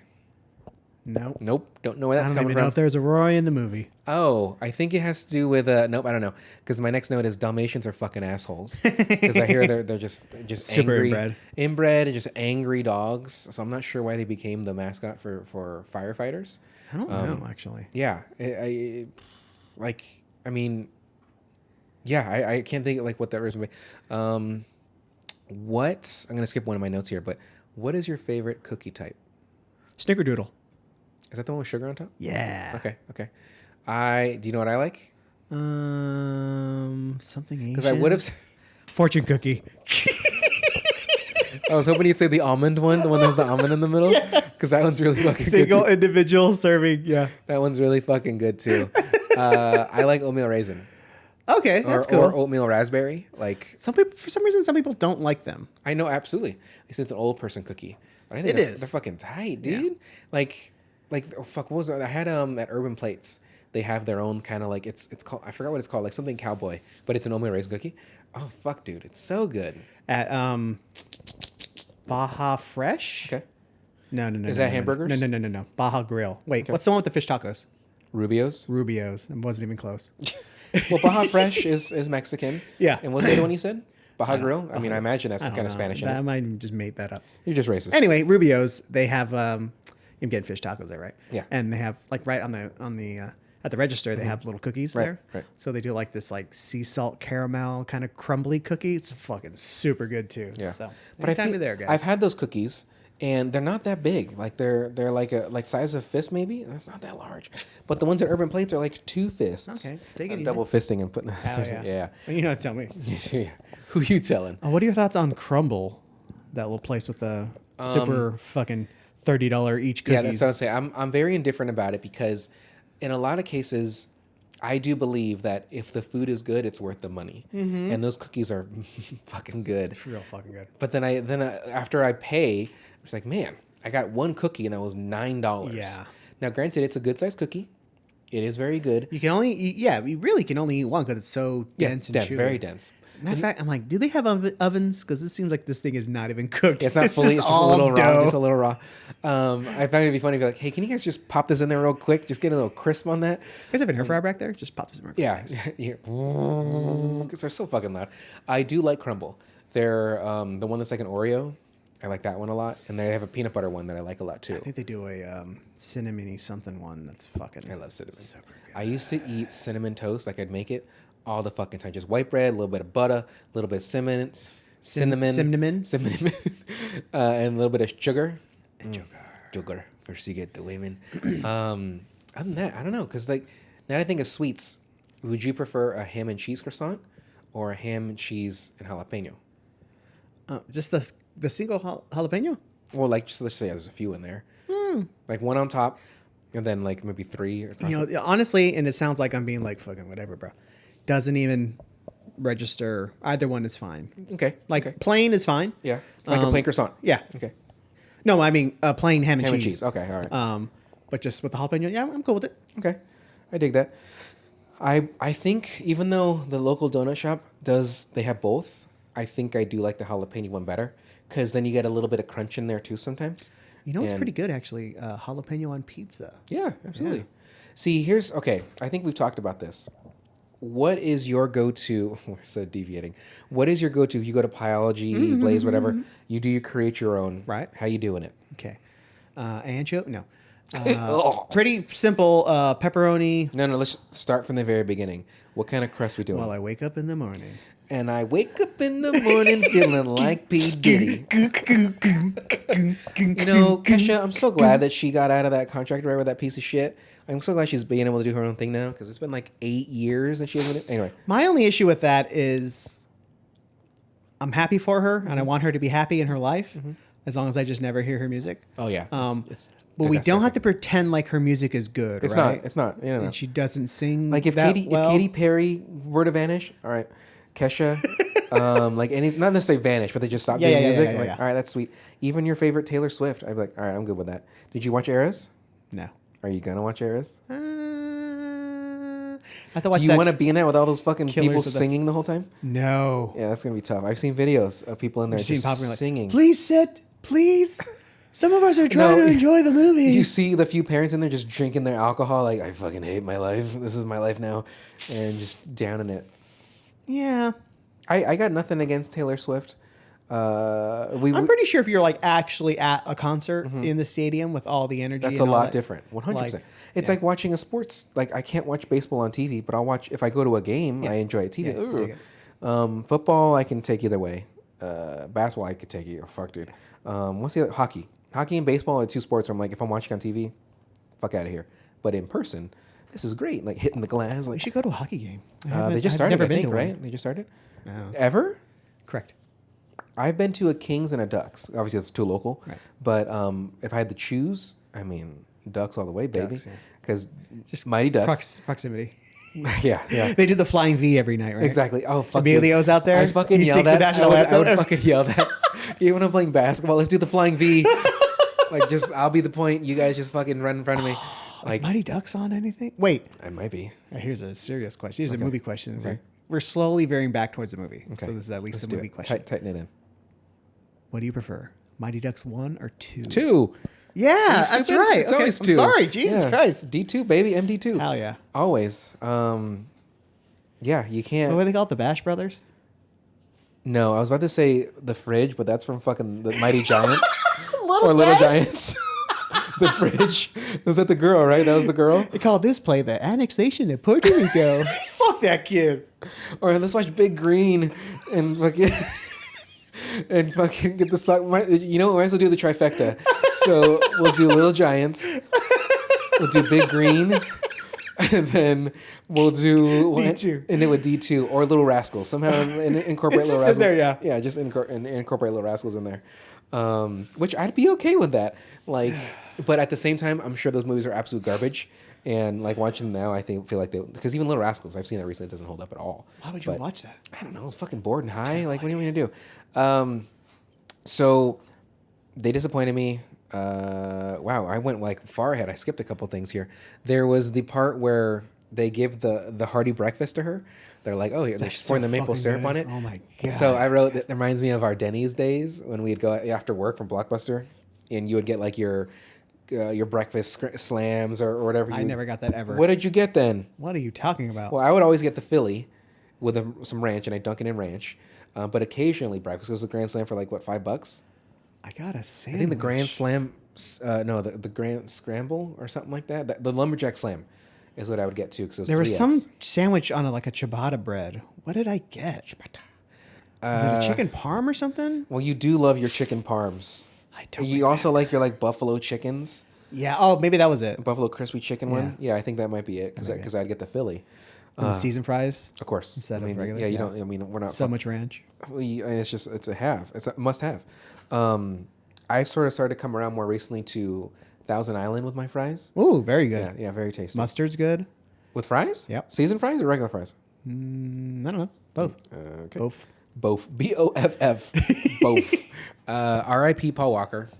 No. Nope. Don't know where I that's don't coming even from. know if there's a Roy in the movie. Oh, I think it has to do with nope, I don't know. Because my next note is Dalmatians are fucking assholes. Because I hear they're just Super angry, inbred and just angry dogs. So I'm not sure why they became the mascot for firefighters. I don't know, actually. Yeah, I can't think like what that reason would be. What I'm gonna skip one of my notes here, but what is your favorite cookie type? Snickerdoodle. Is that the one with sugar on top? Yeah. Okay. Do you know what I like? Something Asian. Because I would have. Fortune cookie. I was hoping you'd say the almond one, the one that has the almond in the middle, because that one's really fucking Single good. Too. individual serving. Yeah. That one's really fucking good too. I like oatmeal raisin. Okay, that's cool. Or oatmeal raspberry. Like some people, for some reason, some people don't like them. I know absolutely. They said it's an old person cookie, but I think It is. they're fucking tight, dude. Yeah. Like oh, fuck. What was it? I had at Urban Plates. They have their own kind of like it's called. I forgot what it's called. Like something cowboy, but it's an oatmeal raisin cookie. Oh fuck, dude, it's so good. At Baja Fresh. Okay. No. Is that hamburgers? No. Baja Grill. Wait, what's the one with the fish tacos? Rubio's. It wasn't even close. Well, Baja Fresh is Mexican. Yeah. And what's the other one you said? Baja Grill? I mean, I imagine that's I some don't kind of know. Spanish in I it. might have just made that up. You're just racist. Anyway, Rubio's, they have I'm getting fish tacos there, right? Yeah. And they have like right on the at the register they have little cookies Right, there. right. So they do like this like sea salt caramel kind of crumbly cookie. It's fucking super good too. Yeah. So But I anytime think you're there, guys. I've had those cookies and they're not that big. Like they're like size of fist maybe. That's not that large. But the ones at Urban Plates are like 2 fists. Okay, take it easy. Double fisting and putting Hell yeah. yeah. Well, you know, tell me. Yeah. Who you telling? What are your thoughts on Crumble? That little place with the super fucking $30 each cookies. Yeah, that's what I was saying. I'm very indifferent about it because in a lot of cases I do believe that if the food is good, it's worth the money. And those cookies are fucking good. It's real fucking good. But then after I pay, it's like, man, I got one cookie and that was $9. Yeah. Now, granted, it's a good sized cookie. It is very good. You can only eat, you really can only eat one because it's so dense and dense, chewy. very dense. Matter of fact, I'm like, do they have ovens? Because it seems like this thing is not even cooked. It's not fully, just it's just a little dough. raw, just a little raw. I found it'd be funny to be like, hey, can you guys just pop this in there real quick? Just get a little crisp on that. You guys have an air fryer back there? Just pop this in there. Yeah, because they're so fucking loud. I do like Crumble. They're the one that's like an Oreo. I like that one a lot, and they have a peanut butter one that I like a lot too. I think they do a cinnamony something one that's fucking. I love cinnamon. Super good. I used to eat cinnamon toast. Like I'd make it all the fucking time. Just white bread, a little bit of butter, a little bit of cinnamon, Cinnamon. and a little bit of sugar. Sugar. Sugar for you get the women. Other than that, I don't know. Because like now that I think of sweets, would you prefer a ham and cheese croissant or a ham and cheese and jalapeno? Just the single jalapeno? Well, like just let's say there's a few in there. Like one on top, and then like maybe 3 across. You know, honestly, and it sounds like I'm being like fucking whatever, bro. Doesn't even register. Either one is fine. Okay. Like okay. plain is fine. Yeah. Like a plain croissant. Yeah. Okay. No, I mean plain ham and Ham cheese. and cheese. Okay. All right. But just with the jalapeno, yeah, I'm cool with it. Okay, I dig that. I think even though the local donut shop they have both, I think I do like the jalapeno one better because then you get a little bit of crunch in there too sometimes. You know what's pretty good actually? Jalapeno on pizza. Yeah, absolutely. Yeah. See, I think we've talked about this. What is your go-to? We're so deviating. What is your go-to? If you go to Pyology, Blaze, whatever, you create your own. Right. How you doing it? Okay. Ancho? No. Oh. Pretty simple. Pepperoni. No, let's start from the very beginning. What kind of crust we doing? Well, I wake up in the morning. And I wake up in the morning feeling like P. Diddy. You know, Kesha, I'm so glad that she got out of that contract right with that piece of shit. I'm so glad she's being able to do her own thing now because it's been like 8 years that she hasn't. Anyway. My only issue with that is I'm happy for her and I want her to be happy in her life as long as I just never hear her music. Oh, yeah. But we don't have to pretend like her music is good, It's right? not. It's not. You know. And she doesn't sing Like if that Katy well. if Katy Perry were to vanish, all right, Kesha, like any not necessarily vanish, but they just stop doing music. All right, that's sweet. Even your favorite Taylor Swift, I'd be like, all right, I'm good with that. Did you watch Eras? No. Are you gonna watch Eras? I have to watch Do you want to be in that with all those fucking Killers people of the- singing the whole time? No. Yeah, that's gonna be tough. I've seen videos of people in there just singing. Please sit, please. Some of us are trying to enjoy the movie. You see the few parents in there just drinking their alcohol, like I fucking hate my life. This is my life now, and just downing it. Yeah. I got nothing against Taylor Swift. I'm pretty sure if you're like actually at a concert in the stadium with all the energy, that's and a all lot that, different. 100%. like, It's like watching a sports. Like I can't watch baseball on TV, but I'll watch if I go to a game. I enjoy it. TV. Yeah, Ooh. dig it. Football, I can take either way. Basketball, I could take either. Fuck, dude. What's the other? Hockey. Hockey and baseball are 2 sports where I'm like, if I'm watching on TV, fuck out of here. But in person, this is great. Like hitting the glass. We Like should go to a hockey game. they just started. I think, right? They just started. No. Ever? Correct. I've been to a Kings and a Ducks. Obviously, that's too local. Right. But if I had to choose, I mean, Ducks all the way, baby. Ducks, yeah. Because just Mighty Ducks. Proximity. yeah. They do the flying V every night, right? Exactly. Oh, fuck. Emilio's out there. I fucking He yell sings the that. national I anthem. would fucking yell that. Even when I'm playing basketball, let's do the flying V. Like, just I'll be the point. You guys just fucking run in front of me. Is Mighty Ducks on anything? Wait. I might be. Here's a serious question. Here's a movie question. Okay. We're slowly veering back towards the movie. Okay. So this is at least Let's a do movie it. question. Tighten it in. What do you prefer? Mighty Ducks 1 or 2? 2. Yeah, that's stupid? right. It's Okay, always I'm 2. sorry. Jesus Christ. D2, baby. MD2. Hell yeah. Always. Yeah, you can't. What do they call it? The Bash Brothers? No, I was about to say the fridge, but that's from fucking the Mighty Giants. Little Little Giants. The fridge. Was that the girl, right? That was the girl? They call this play the annexation of Puerto Rico. Fuck that kid. Or let's watch Big Green and fucking and fucking get the sock. You know, we might as well do the trifecta. So we'll do Little Giants. We'll do Big Green. And then we'll do D2. and then with D2 or Little Rascals. Somehow incorporate It's Little just Rascals. in there, yeah. Yeah, just incorporate Little Rascals in there. Which I'd be okay with that. Like, but at the same time, I'm sure those movies are absolute garbage. And like watching them now, I feel like because even Little Rascals, I've seen that recently, it doesn't hold up at all. Why would you watch that? I don't know. I was fucking bored and high. Like, what do you want me to do? So they disappointed me. Wow, I went like far ahead. I skipped a couple things here. There was the part where they give the hearty breakfast to her. They're like, oh, they're pouring the maple syrup on it. Oh my god! So I wrote that reminds me of our Denny's days when we'd go after work from Blockbuster, and you would get like your breakfast slams or whatever. I never got that ever. What did you get then? What are you talking about? Well, I would always get the Philly with some ranch, and I dunk it in ranch. But occasionally breakfast goes to Grand Slam for like what, $5? I got a sandwich. I think the Grand Slam, the Grand Scramble or something like that. The Lumberjack Slam is what I would get too. Because there was some sandwich on like a ciabatta bread. What did I get? Was it a chicken parm or something? Well, you do love your chicken parms. I don't. You also like your like buffalo chickens. Yeah. Oh, maybe that was it. Buffalo crispy chicken one. Yeah, I think that might be it because I'd get the Philly. And the seasoned fries, of course. instead of regular. Yeah, you don't. I mean, we're not so much ranch. It's a have. It's a must have. I sort of started to come around more recently to Thousand Island with my fries. Ooh, very good. Yeah, very tasty. Mustard's good. With fries? Yep. Seasoned fries or regular fries? I don't know. Both. Okay. Both. Both. BOFF. Both. R.I.P. Paul Walker.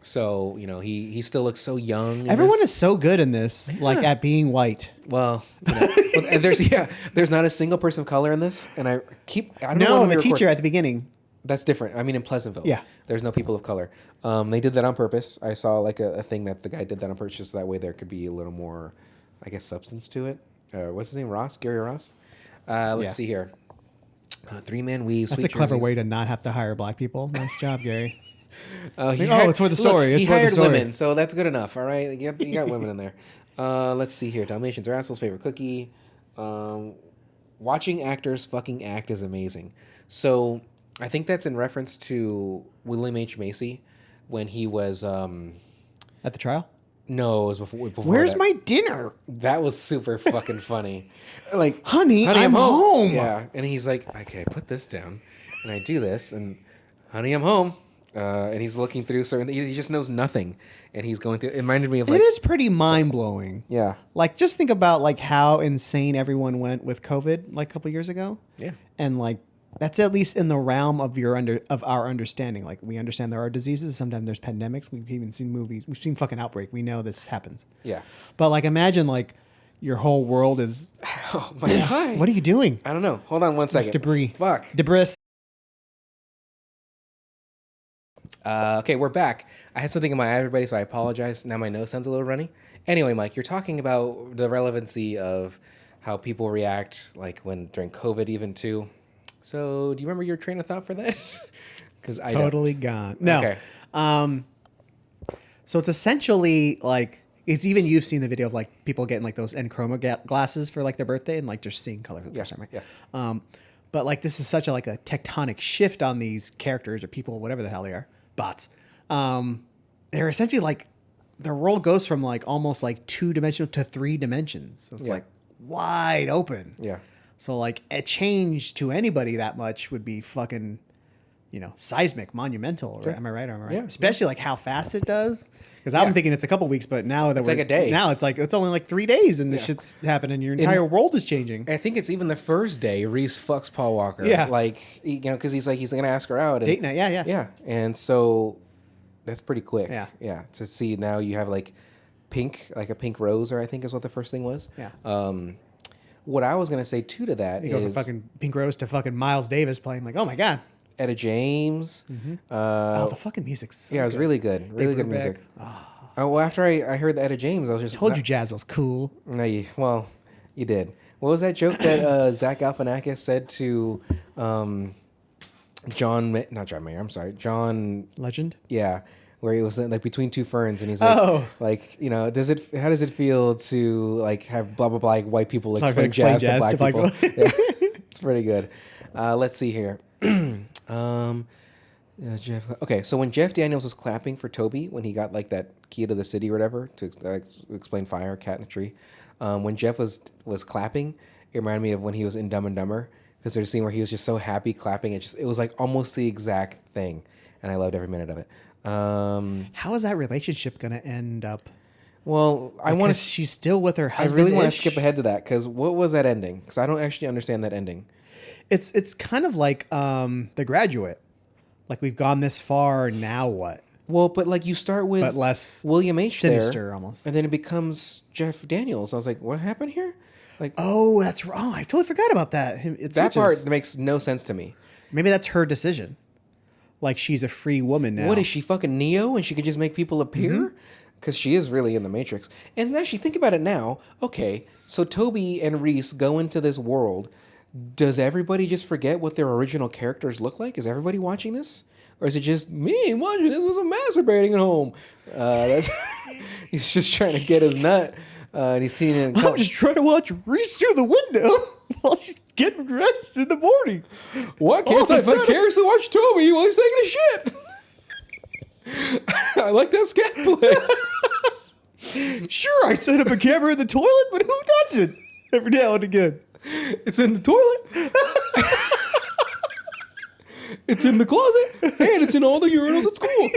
So, you know, he still looks so young. Everyone is so good in this, like at being white. Well, you know, and there's not a single person of color in this, and I don't know No, when the we teacher record- at the beginning. That's different. I mean, in Pleasantville, Yeah. there's no people of color. They did that on purpose. I saw like a thing that the guy did that on purpose, so that way there could be a little more, I guess, substance to it. What's his name? Ross? Gary Ross? Let's see here. Three-man weave. That's sweet a clever jerseys. way to not have to hire black people. Nice job, Gary. It's for the story. Look, It's he for the hired story. women, so that's good enough. All right, you got women in there. Let's see here. Dalmatians are assholes. Favorite cookie. Watching actors fucking act is amazing. So I think that's in reference to William H. Macy when he was. At the trial? No, it was before Where's that. my dinner? That was super fucking funny. Like, Honey, I'm home. Yeah, and he's like, okay, put this down, and I do this, and honey, I'm home. And he's looking through certain. He just knows nothing, and he's going through. It reminded me of like. It is pretty mind blowing. Yeah. Like, just think about like how insane everyone went with COVID like a couple years ago. Yeah. And like that's at least in the realm of our understanding. Like we understand there are diseases. Sometimes there's pandemics. We've even seen movies. We've seen fucking Outbreak. We know this happens. Yeah. But like, imagine like your whole world is. Oh my God. What are you doing? I don't know. Hold on one second. It's debris. Fuck. Debris. Okay, we're back. I had something in my eye, everybody, so I apologize. Now my nose sounds a little runny. Anyway, Mike, you're talking about the relevancy of how people react, like when during COVID, even too. So, do you remember your train of thought for that? Because I Totally gone. No. Okay. So it's essentially like it's even you've seen the video of like people getting like those Enchroma glasses for like their birthday and like just seeing color for the first time, right? Yeah. But like this is such a tectonic shift on these characters or people, whatever the hell they are, bots. They're essentially like their world goes from like almost like 2-dimensional to 3 dimensions. So it's like wide open. Yeah. So like a change to anybody that much would be fucking, seismic, monumental. Right? Sure. Am I right? Yeah. Especially like how fast it does. Because I'm thinking it's a couple weeks, but now that It's like a day. Now it's only like 3 days, and this shit's happening. Your entire world is changing. I think it's even the first day Reese fucks Paul Walker. Yeah. Like, because he's going to ask her out. And, Date night, yeah. Yeah. And so that's pretty quick. Yeah. Yeah. To see now you have like a pink rose, or I think is what the first thing was. Yeah. What I was going to say too to that You go from is fucking Pink Rose to fucking Miles Davis playing. Like, oh my god. Etta James. Oh, the fucking music's so Yeah, it was good. really good. Really good Brubeck. music. Well, after I heard the Etta James, I was just... Told you jazz was cool. No, you did. What was that joke that Zach Galifianakis said to not John Mayer. I'm sorry, John. Legend. Yeah, where he was like between two ferns, and he's Oh. like, how does it feel to like have blah blah blah like white people explain explain jazz to black people? people. Yeah, it's pretty good. Let's see here. Jeff. Okay, so when Jeff Daniels was clapping for Tobey when he got like that key to the city or whatever to explain fire, cat in a tree, when Jeff was clapping, it reminded me of when he was in Dumb and Dumber because there's a scene where he was just so happy clapping. It was like almost the exact thing, and I loved every minute of it. How is that relationship gonna end up? Well, I want to. She's still with her I husband. really want to skip ahead to that because what was that ending? Because I don't actually understand that ending. It's kind of like The Graduate. Like we've gone this far, now what? Well, but like you start with But less William H. sinister there, almost. and then it becomes Jeff Daniels. I was like, what happened here? Like, Oh, that's wrong. I totally forgot about that. that part makes no sense to me. Maybe that's her decision. Like she's a free woman now. What is she, fucking Neo, and she could just make people appear? Mm-hmm. Because she is really in the Matrix. And actually, think about it now. Okay, so Tobey and Reese go into this world. Does everybody just forget what their original characters look like? Is everybody watching this? Or is it just me watching this was masturbating at home? That's he's just trying to get his nut. And he's seeing it. I'm just trying to watch Reese through the window while she's getting dressed in the morning. What? Can't I vicariously watch Tobey while he's taking a shit? I like that scat play. Sure, I set up a camera in the toilet, but who doesn't? Every now and again. It's in the toilet. It's in the closet. And it's in all the urinals at school.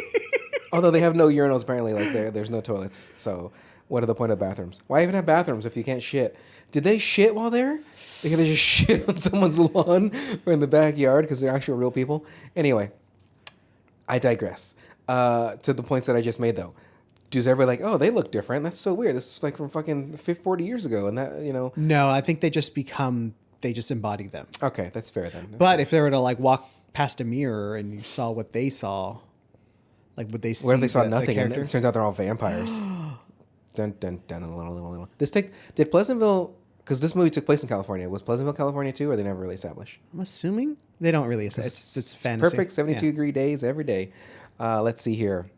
Although they have no urinals, apparently. Like there's no toilets. So what are the point of bathrooms? Why even have bathrooms if you can't shit? Did they shit while there? They just shit on someone's lawn or in the backyard because they're actual real people. Anyway, I digress. To the points that I just made, though. Does everybody like, oh, they look different? That's so weird. This is like from fucking 40 years ago. And that, No, I think they just embody them. Okay, that's fair then. But if they were to like walk past a mirror and you saw what they saw, like would they see? What if they saw the nothing and it turns out they're all vampires? Dun, dun, dun, a little. Did Pleasantville, because this movie took place in California, was Pleasantville, California too, or they never really established? I'm assuming they don't really establish. It's fantasy. Perfect 72-degree days every day. Let's see here.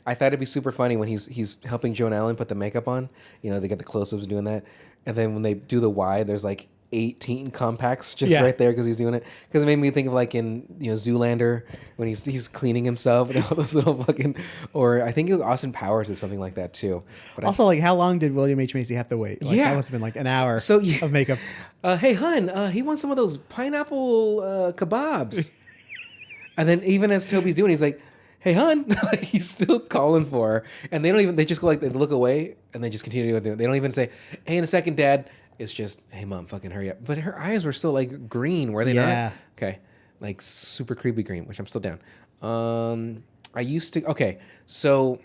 I thought it'd be super funny when he's helping Joan Allen put the makeup on. They get the close-ups doing that. And then when they do the Y, there's like 18 compacts just right there because he's doing it. Because it made me think of like in Zoolander when he's cleaning himself and all those little fucking, or I think it was Austin Powers or something like that too. But also, like how long did William H. Macy have to wait? Like, that must have been like an hour of makeup. Hey hun, he wants some of those pineapple kebabs. And then even as Tobey's doing, he's like, hey hun, he's still calling for her. And they just go like, they look away and they just continue to do it. They don't even say, hey, in a second, dad. It's just, hey mom, fucking hurry up. But her eyes were still like green, were they not? Okay. Like super creepy green, which I'm still down. Okay. So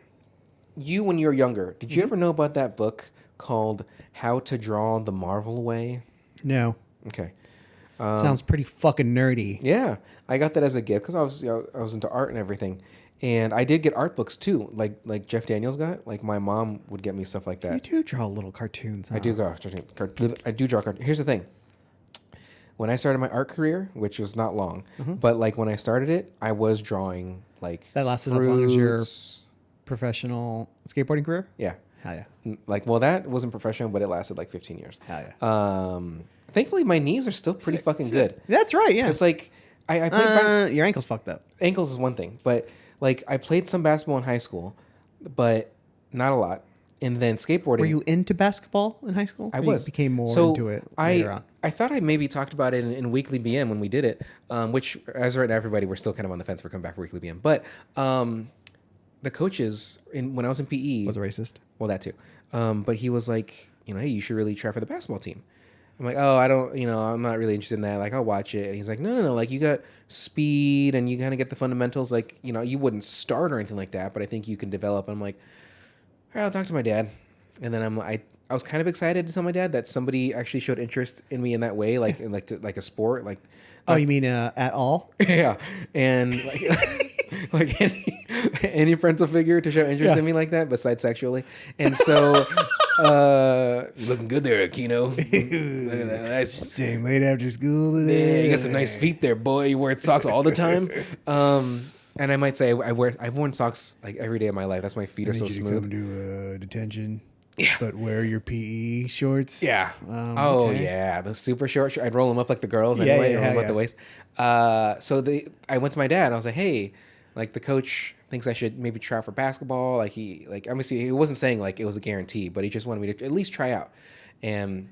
you, when you were younger, did you ever know about that book called How to Draw the Marvel Way? No. Okay. Sounds pretty fucking nerdy. Yeah, I got that as a gift because I was into art and everything, and I did get art books too, like Jeff Daniels got. Like my mom would get me stuff like that. You do draw little cartoons. Huh? I do draw cartoons. Here's the thing: when I started my art career, which was not long, but like when I started it, I was drawing like that lasted as long as your professional skateboarding career. Yeah. Hell yeah. That wasn't professional, but it lasted like 15 years. Hell yeah. Thankfully, my knees are still pretty fucking good. That's right, yeah. Because, like, I played... your ankle's fucked up. Ankles is one thing. But, like, I played some basketball in high school, but not a lot. And then skateboarding... Were you into basketball in high school? I was. You became more into it later on? I thought I maybe talked about it in Weekly BM when we did it, which, as right now, everybody, we're still kind of on the fence for coming back for Weekly BM. But the coaches, when I was in PE... Was a racist? Well, that too. But he was like, hey, you should really try for the basketball team. I'm like, oh, I don't, I'm not really interested in that. Like, I'll watch it. And he's like, no. Like, you got speed and you kind of get the fundamentals. Like, you wouldn't start or anything like that, but I think you can develop. And I'm like, all right, I'll talk to my dad. And then I was kind of excited to tell my dad that somebody actually showed interest in me in that way, like like a sport. Like, oh, you mean at all? Yeah. And like any parental figure to show interest in me like that, besides sexually. And so You're looking good there, Aquino. Look at that. Nice. Staying late after school Yeah, today. you got some nice feet there, boy. You wear socks all the time. And I might say I've worn socks like every day of my life. That's why my feet are so smooth. Come to detention. Yeah. But wear your PE shorts. Yeah. Okay. Yeah. The super short. I'd roll them up like the girls Yeah, anyway. yeah, Roll them yeah. at the waist. I went to my dad and I was like, hey, like the coach thinks I should maybe try out for basketball. Like obviously he wasn't saying like it was a guarantee, but he just wanted me to at least try out. And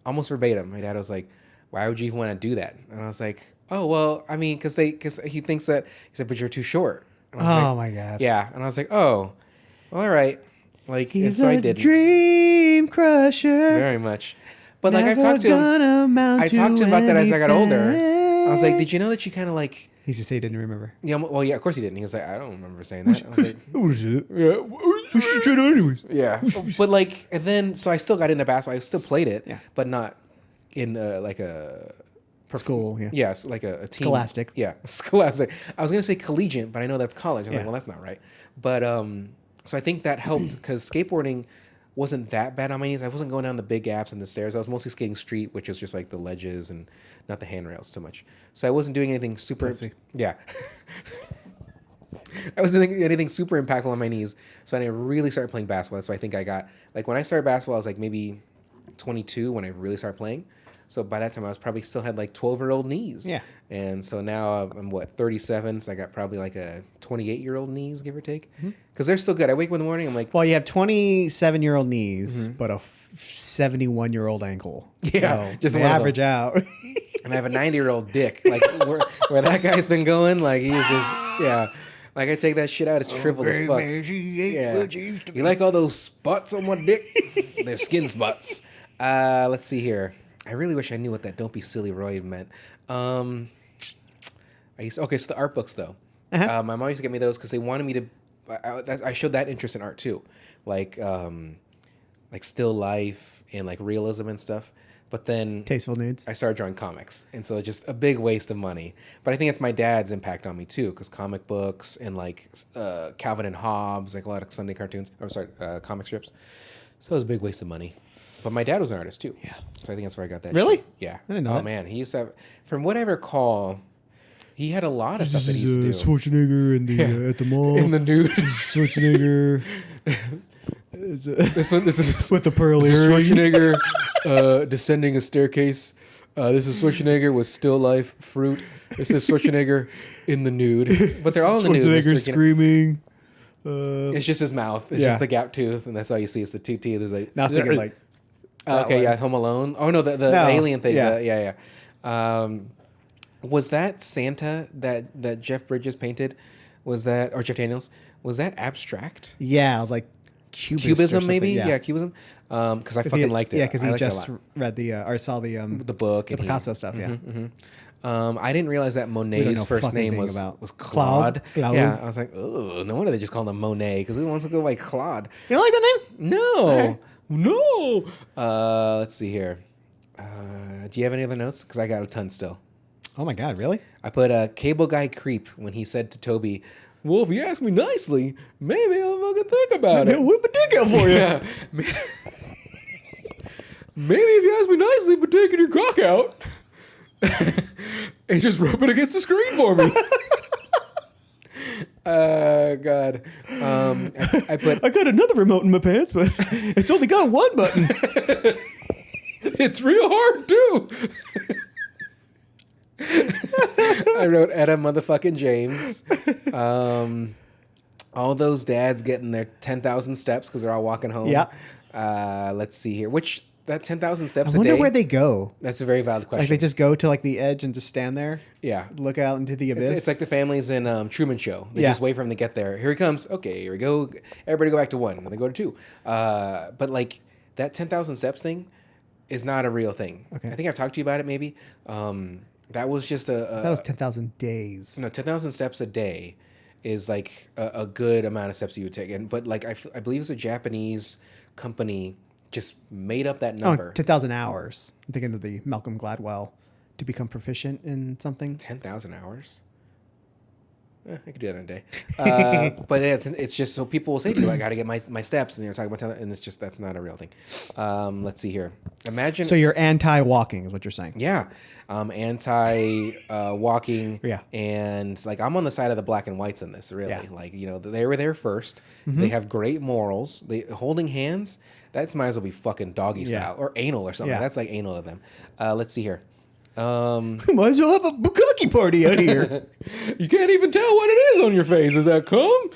almost verbatim, my dad was like, why would you even want to do that? And I was like, oh, well, I mean, because he thinks that, he said, but you're too short. And I was Oh like, my God. yeah. And I was like, oh, well, all right. Like, and He's so I a didn't. dream crusher. Very much. But like Never I talked to him I talked to him about that as I got older. I was like, did you know that you kind of like, He just say he didn't remember. yeah, well, yeah, of course he didn't. He was like, I don't remember saying that. I was like, What is it? yeah, You should try it anyways. yeah. But like, and then, so I still got into basketball. I still played it, Yeah. but not in like a School, yeah. Yes, like a team. Scholastic. Yeah, scholastic. I was gonna say collegiate, but I know that's college. I was Yeah. like, well, that's not right. But so I think that helped because skateboarding wasn't that bad on my knees. I wasn't going down the big gaps and the stairs. I was mostly skating street, which is just like the ledges and not the handrails so much. So I wasn't doing anything super. Pussy. Yeah. I wasn't doing anything super impactful on my knees. So I didn't really start playing basketball. So I think I got like when I started basketball, I was like maybe 22 when I really started playing. So by that time, I was probably still had like 12-year-old knees. Yeah. And so now I'm 37, so I got probably like a 28-year-old knees, give or take, because they're still good. I wake up in the morning, I'm like, Well, you have 27-year-old knees, but a 71-year-old ankle. Yeah, So just they one of them. average out. and I have a 90-year-old dick. Like where that guy's been going, like he's just yeah. Like I take that shit out, it's shriveled as fuck. Yeah. You like all those spots on my dick? They're skin spots. Let's see here. I really wish I knew what that "Don't be silly, Roy" meant. So the art books though. Uh-huh. My mom used to get me those because they wanted me to. I showed that interest in art too, like still life and like realism and stuff. But then Tasteful nudes. I started drawing comics, and so just a big waste of money. But I think it's my dad's impact on me too, because comic books and like Calvin and Hobbes, like a lot of Sunday cartoons. Comic strips. So it was a big waste of money. But my dad was an artist too. Yeah. So I think that's where I got that. Really? shit. Yeah. I didn't know Oh that. man, he used to have, from what I recall, he had a lot of stuff that he used to do. Schwarzenegger in the at the mall. In the nude. Schwarzenegger. This is with the pearl this is earring. Schwarzenegger descending a staircase. This is Schwarzenegger with still life fruit. This is Schwarzenegger in the nude. But they're all in the nude. Schwarzenegger Mr. screaming. It's just his mouth. It's Yeah. just the gap tooth, and that's all you see. It's the two teeth. There's like Now I was thinking like. that okay, one. yeah, Home Alone. Oh no, the alien thing. Yeah. Yeah. Was that Santa that Jeff Bridges painted? Was that or Jeff Daniels? Was that abstract? Yeah, I was like Cubist or Cubism, something, maybe? Yeah, Yeah, Cubism. Because I fucking liked it. Yeah, because I he liked it a just lot. read or saw the book the and Picasso stuff. Yeah. I didn't realize that know Monet's first fucking name thing was about Claude. Claude. Yeah, I was like, oh, no wonder they just call him Monet because who wants to go by Claude? You don't like that name? No, Okay. no. Let's see here. Do you have any other notes? Because I got a ton still. Oh my God, really? I put a cable guy creep when he said to Tobey, "Well, if you ask me nicely, maybe I'll fucking think about it." Whip a dick out for you. Yeah. Maybe if you ask me nicely, but taking your cock out and just rub it against the screen for me. God. I put I got another remote in my pants, but it's only got one button. it's real hard too. I wrote Etta motherfucking James. All those dads getting their 10,000 steps because they're all walking home. Yeah. Let's see here. That 10,000 steps I a day? wonder where they go. That's a very valid question. Like they just go to like the edge and just stand there, yeah. look out into the abyss. It's like the families in Truman Show. They Yeah. just wait for him to get there. Here he comes. Okay, here we go. Everybody go back to 1. And they go to 2. But like that 10,000 steps thing is not a real thing. Okay. I think I've talked to you about it maybe. That was just that was 10,000 days. No, 10,000 steps a day is like a good amount of steps you would take. And but like I believe it's a Japanese company just made up that number. 10,000 hours. I'm thinking of the Malcolm Gladwell to become proficient in something. 10,000 hours? I could do that in a day. But it's just so people will say to you, I got to get my steps, and you're talking about, and it's just that's not a real thing. Let's see here. Imagine. So you're anti-walking, is what you're saying? Yeah, anti walking. Yeah. And like I'm on the side of the black and whites in this. Really, Yeah. like they were there 1st. They have great morals. They holding hands. That might as well be fucking doggy style or anal or something. Yeah. That's like anal to them. Let's see here. Might as well have a bukkake party out here. You can't even tell what it is on your face. Is that cum?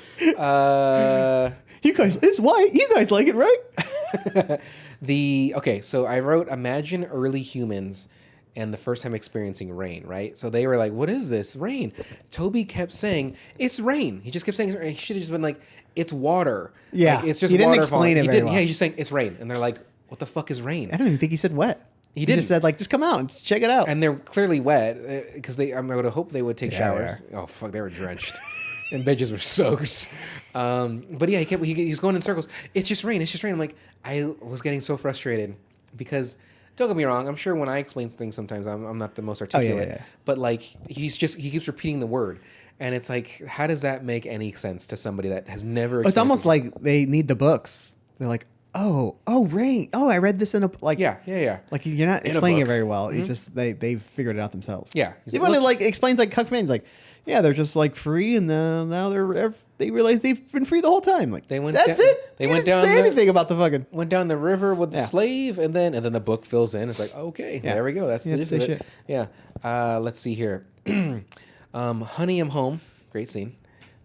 You guys, it's white. You guys like it, right? Okay, so I wrote imagine early humans and the first time experiencing rain, right? So they were like, what is this? Rain. Tobey kept saying, it's rain. He just kept saying, he should have just been like, it's water. Yeah. Like, it's just He didn't water explain falling. it He very didn't. well. Yeah, he's just saying, it's rain. And they're like, what the fuck is rain? I don't even think he said wet. He didn't. just said like, just come out and check it out. And they're clearly wet because I would have hoped they would take Yeah, showers. Oh fuck, they were drenched, and bitches were soaked. But yeah, he's going in circles. It's just rain. It's just rain. I'm like, I was getting so frustrated because don't get me wrong. I'm sure when I explain things, sometimes I'm not the most articulate. yeah. But like he keeps repeating the word, and it's like, how does that make any sense to somebody that has never? It's almost experienced like they need the books. They're like, oh, rain. Oh, I read this in a like. Yeah. Like you're not In a explaining it book. very well. It's just they've figured it out themselves. Yeah. He's Even like, when it like explains like Cuck fans like, yeah, they're just like free, and now they realize they've been free the whole time. Like that's it. They You went didn't down say the- anything about the fucking. Went down the river with the Yeah. slave, and then the book fills in. It's like, okay, Yeah. there we go. That's You the have to gist say of it. Yeah. Let's see here. Honey, I'm home. Great scene.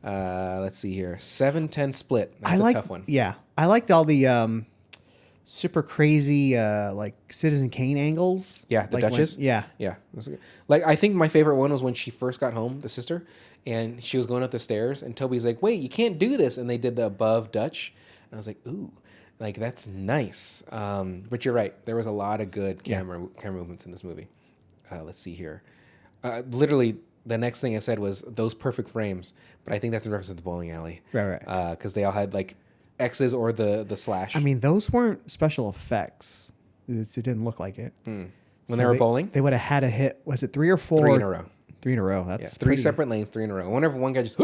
Let's see here. 7-10 split. That's a tough one. Yeah, I liked all the super crazy like Citizen Kane angles. Yeah, the like when- Duchess. yeah. That's good. Like I think my favorite one was when she first got home, the sister, and she was going up the stairs, and Toby's like, "Wait, you can't do this," and they did the above Dutch, and I was like, "Ooh, like that's nice." But you're right. There was a lot of good camera movements in this movie. Let's see here. Literally, the next thing I said was those perfect frames, but I think that's in reference to the bowling alley. Right. Because they all had like X's or the slash. I mean, those weren't special effects. It didn't look like it. When they were bowling, they would have had a hit. Was it 3 or 4? 3 in a row. 3 in a row. That's Yeah, 3 separate lanes, 3 in a row. I wonder if one guy just.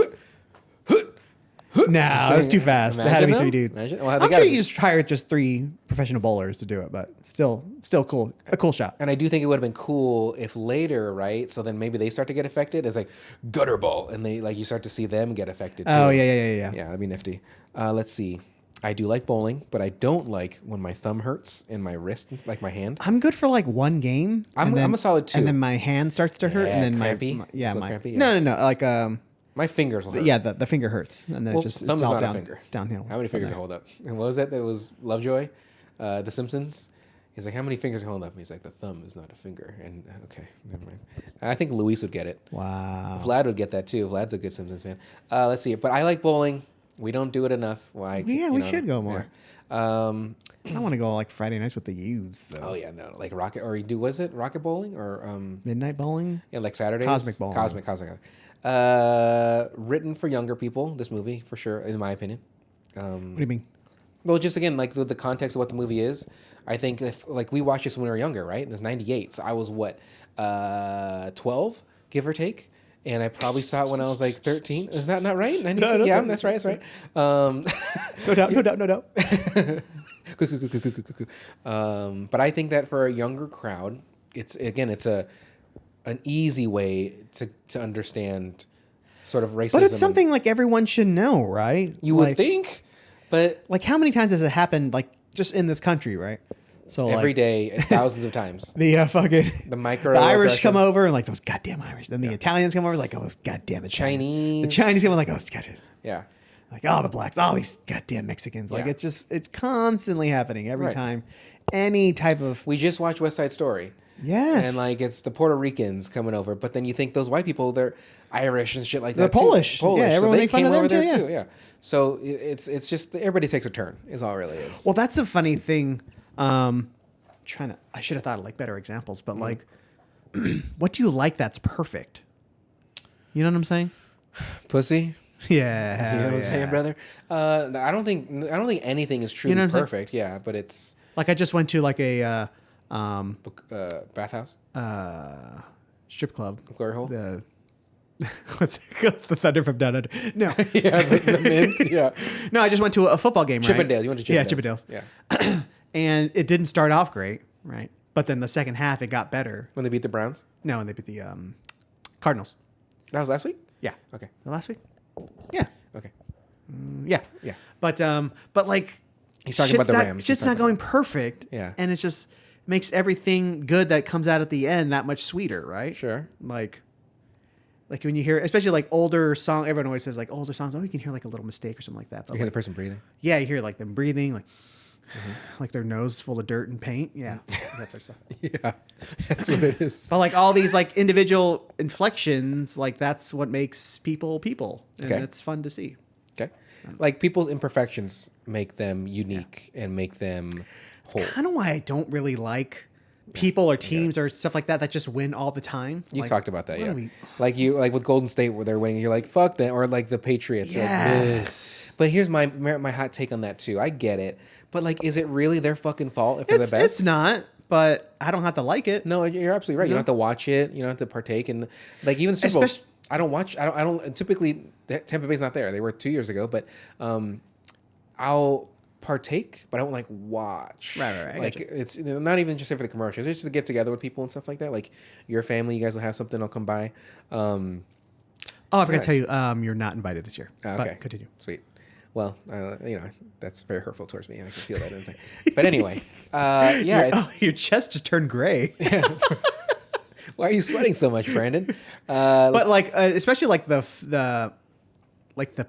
Nah, that's too fast. It had to be 3 dudes. Well, they I'm gotta sure be. you just hired just 3 professional bowlers to do it, but still cool. A cool shot. And I do think it would have been cool if later, right? So then maybe they start to get affected. It's like gutter ball, and they like you start to see them get affected too. Oh yeah. Yeah, that'd be nifty. Let's see. I do like bowling, but I don't like when my thumb hurts and my wrist, like my hand. I'm good for like one game. I'm a solid 2. And then my hand starts to hurt, Yeah, and then crampy? my Still crampy? no, like My fingers will hurt. yeah, the finger hurts, and then Well, it's thumb is all not a finger. downhill. How many from fingers there. hold up? And what was that? That was Lovejoy, The Simpsons. He's like, how many fingers hold up? And he's like, the thumb is not a finger. And okay, never mind. I think Luis would get it. Wow. Vlad would get that too. Vlad's a good Simpsons fan. Let's see. But I like bowling. We don't do it enough. Why? Yeah, we should go more. Yeah. I want to go like Friday nights with the youths. Though. Oh yeah, no, like rocket or you do was it rocket bowling or Midnight bowling. yeah, like Saturdays Cosmic bowling. Cosmic. Written for younger people. This movie for sure, in my opinion. What do you mean? Well, just again, like the context of what the movie is. I think if like we watched this when we were younger, right? There's 98, so I was what 12, give or take. And I probably saw it when I was like 13. Is that not right? 96? No, Yeah, that's right. That's right. No doubt. But I think that for a younger crowd, it's an easy way to understand sort of racism. But it's something like everyone should know, right? you would Like- think, but Like how many times has it happened? Like just in this country, right? So every like, day, thousands of times. the fucking The Irish come microaggressions. over and like those goddamn Irish. Then the Italians come over like those goddamn Italians. The Chinese come over like oh goddamn. Yeah. Like all the blacks, all these goddamn Mexicans. Like Yeah. it's constantly happening every Right. time. Any type of We just watched West Side Story. yes, And like it's the Puerto Ricans coming over, but then you think those white people, they're Irish and shit like They're that. too. Polish. Yeah, everyone they make fun came of them over there too, yeah. Yeah. So it's just everybody takes a turn. Is all it really is. well, that's a funny thing. I should have thought of like better examples, but like, what do you like that's perfect? You know what I'm saying? Pussy. Yeah, You know what I'm saying, brother? I don't think anything is truly know what I'm saying? perfect. Yeah, but it's Like I just went to like a bathhouse, strip club. glory hole. The What's the Thunder from Down Under? No. Yeah, the mints. Yeah. No, I just went to a football game, right? Chippendales. You went to Chippendales. Yeah, Chippendales. Yeah. And it didn't start off great, right? But then the second half, it got better. When they beat the Browns? No, and they beat the Cardinals. That was last week? Yeah. Okay. The last week? Yeah. Okay. Yeah. Yeah. But like, He's talking about the Rams. Shit's not going perfect. Yeah. And it just makes everything good that comes out at the end that much sweeter, right? Sure. Like when you hear, especially like older song, everyone always says like older songs, oh, you can hear like a little mistake or something like that. But You hear like, the person breathing? yeah, you hear like them breathing, like their nose full of dirt and paint. Yeah, that sort of stuff. Yeah. That's what it is. But like all these like individual inflections, like that's what makes people, and Okay. it's fun to see. Okay. Like people's imperfections make them unique and make them whole. Kind of why I don't really like people or teams or stuff like that just win all the time. You Like, talked about that, what yeah. are we- Like with Golden State where they're winning, you're like, fuck that. Or like the Patriots. You're like, Yes. "Ugh." But here's my hot take on that too. I get it. But like, is it really their fucking fault if they're the best? It's not, but I don't have to like it. No, you're absolutely right. You don't have to watch it. You don't have to partake in like even the Super Bowl. Especially- I don't watch. I don't. Typically, Tampa Bay's not there. They were 2 years ago, but I'll partake, but I won't like watch. Right. I Like gotcha. it's not even just for the commercials. It's just to get together with people and stuff like that. Like your family, you guys will have something. I'll come by. Oh, I forgot to tell you, you're not invited this year. Okay. But continue. Sweet. Well, that's very hurtful towards me, and I can feel that inside. But anyway, yeah. It's, Your chest just turned gray. why are you sweating so much, Brandon? But like, especially like the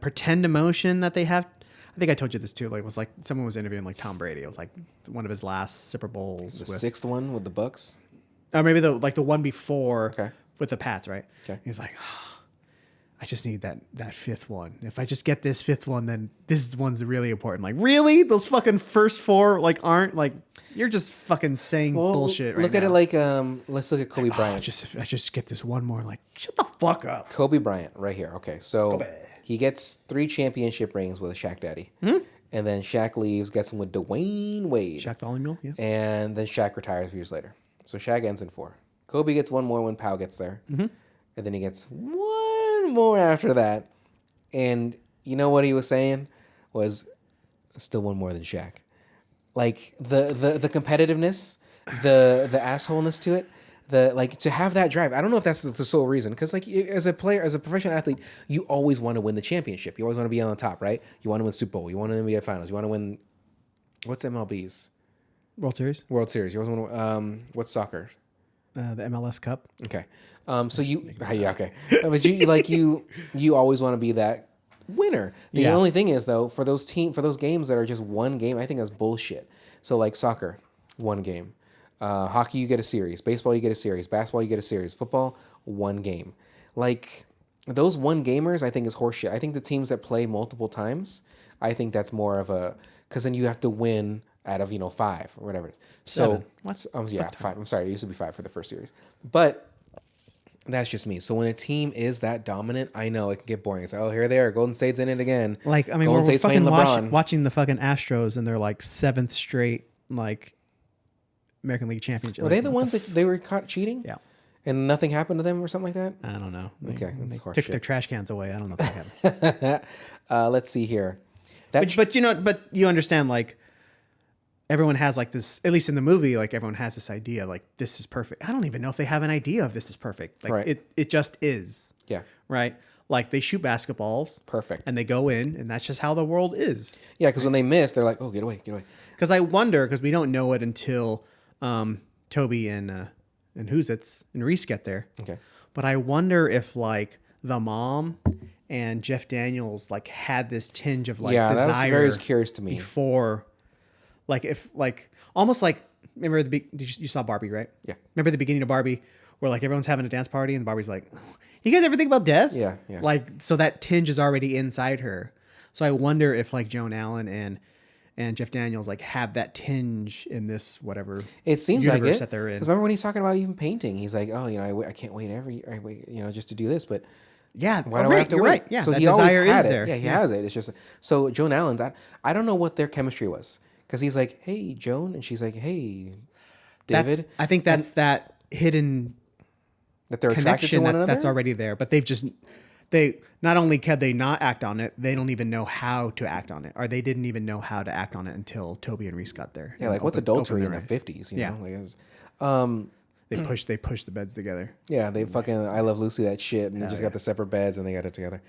pretend emotion that they have. I think I told you this too. Like, it was like someone was interviewing like Tom Brady. It was like one of his last Super Bowls. The sixth one with the Bucks. Or maybe the one before Okay. with the Pats, right? Okay. He's like, I just need that fifth one. If I just get this fifth one, then this one's really important. Like, really? Those fucking first four like aren't like you're just fucking saying bullshit right Look now. at it like let's look at Kobe Oh, Bryant. if I just get this one more, like, shut the fuck up. Kobe Bryant right here. Okay, so Kobe. he gets 3 championship rings with a Shaq daddy. And then Shaq leaves, gets him with Dwayne Wade. Shaq the Mule, yeah. And then Shaq retires a few years later. So Shaq ends in 4. Kobe gets one more when Powell gets there. And then he gets one more after that. And you know what he was saying? Was still one more than Shaq. Like the competitiveness, the assholeness to it, to have that drive. I don't know if that's the sole reason, because like as a player, as a professional athlete, you always want to win the championship. You always want to be on the top, right? You want to win Super Bowl. You want to be at finals. You want to win. What's MLB's World Series, World Series? You always want to. What's soccer? the MLS Cup. Okay. So you yeah okay, but you always want to be that winner. The only thing is though, for those games that are just one game, I think that's bullshit. So like soccer, one game. Hockey, you get a series. Baseball, you get a series. Basketball, you get a series. Football, one game. Like those one gamers, I think is horseshit. I think the teams that play multiple times, I think that's more of a, because then you have to win out of 5 or whatever it is. So 7. What? Yeah, 5. I'm sorry, it used to be 5 for the first series, but that's just me. So when a team is that dominant, I know it can get boring. It's like, oh, here they are, Golden State's in it again. Like, I mean, Golden we're State's fucking playing LeBron. watching the fucking Astros and they're like 7th straight like American League championship. Were they the ones that they were caught cheating? Yeah. And nothing happened to them or something like that? I don't know. Okay, They that's took horseshit. their trash cans away. I don't know if that happened. Let's see here. But you understand, like, everyone has like this, at least in the movie, like everyone has this idea, like this is perfect. I don't even know if they have an idea of this is perfect. Like Right. it just is. Yeah. Right. Like they shoot basketballs. Perfect. And they go in, and that's just how the world is. Yeah, because when they miss, they're like, oh, get away, get away. Because I wonder, because we don't know it until Tobey and Reese get there. Okay. But I wonder if like the mom and Jeff Daniels like had this tinge of like Yeah, that was desire very curious to me. before, like if like almost like remember you saw Barbie, right? Yeah. Remember the beginning of Barbie where like everyone's having a dance party and Barbie's like, you guys ever think about death? Yeah. Like so that tinge is already inside her. So I wonder if like Joan Allen and Jeff Daniels like have that tinge in this whatever It seems like universe it. that they're in. Because remember when he's talking about even painting, he's like, oh, I can't wait just to do this, but Yeah, why do I have to you're wait? right. Yeah, so that he always desire had is it. there. Yeah, he has it. It's just so Joan Allen's. I don't know what their chemistry was, because he's like, hey, Joan, and she's like, hey, David. I think that's that hidden that they're attracted to connection one another. that's already there, but they not only can they not act on it, they don't even know how to act on it, or they didn't even know how to act on it until Tobey and Reese got there. Yeah, like what's adultery in the 50s? You know, like they push the beds together. Yeah, they fucking I Love Lucy that shit, and they just got the separate beds and they got it together.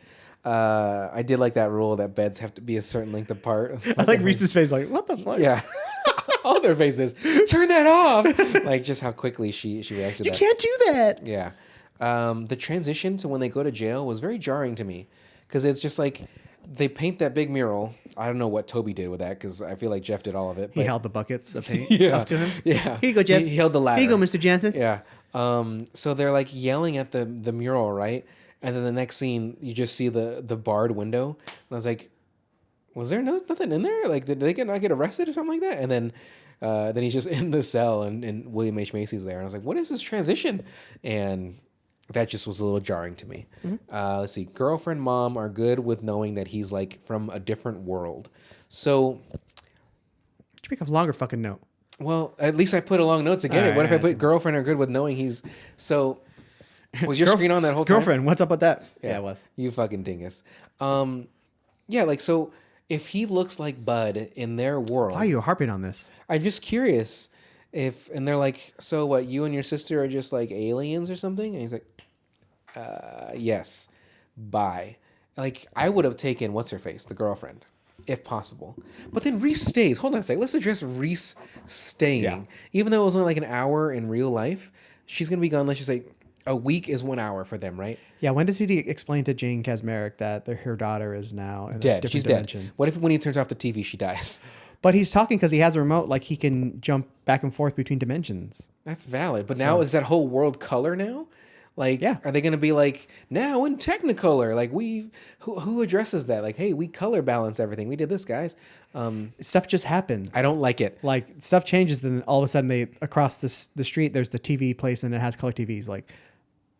I did like that rule that beds have to be a certain length apart. I like Reese's face, like what the fuck? Yeah. All their faces. Turn that off. Like just how quickly she reacted. You can't do that. Yeah. The transition to when they go to jail was very jarring to me because it's just like they paint that big mural. I don't know what Tobey did with that because I feel like Jeff did all of it. He held the buckets of paint up to him. Yeah. Here you go, Jeff. He held the ladder. Here you go, Mr. Jansen. Yeah. So they're like yelling at the mural, right? And then the next scene, you just see the barred window. And I was like, was there nothing in there? Like, did they not get arrested or something like that? And then he's just in the cell and William H. Macy's there. And I was like, what is this transition? And that just was a little jarring to me. Mm-hmm. Let's see. Girlfriend, mom are good with knowing that he's like from a different world. So. Should make a longer fucking note. Well, at least I put a long note to get it. What if I put girlfriend are good with knowing he's so? Was your screen on that whole time? Girlfriend, what's up with that? Yeah, it was. You fucking dingus. Yeah, like so. If he looks like Bud in their world, why are you harping on this? I'm just curious and they're like, so what? You and your sister are just like aliens or something? And he's like, yes, bye. Like I would have taken what's her face, the girlfriend, if possible. But then Reese stays. Hold on a second. Let's address Reese staying. Yeah. Even though it was only like an hour in real life, she's gonna be gone. Let's just say a week is 1 hour for them, right? Yeah. When does he explain to Jane Kasmerick that her daughter is now in dead? A different She's dimension? Dead. What if when he turns off the TV, she dies? But he's talking because he has a remote, like he can jump back and forth between dimensions. That's valid. But now is that whole world color now? Like, yeah. Are they going to be like now in Technicolor? Like who addresses that? Like, hey, we color balance everything. We did this, guys. Stuff just happened. I don't like it. Like stuff changes, then all of a sudden across the street there's the TV place and it has color TVs. Like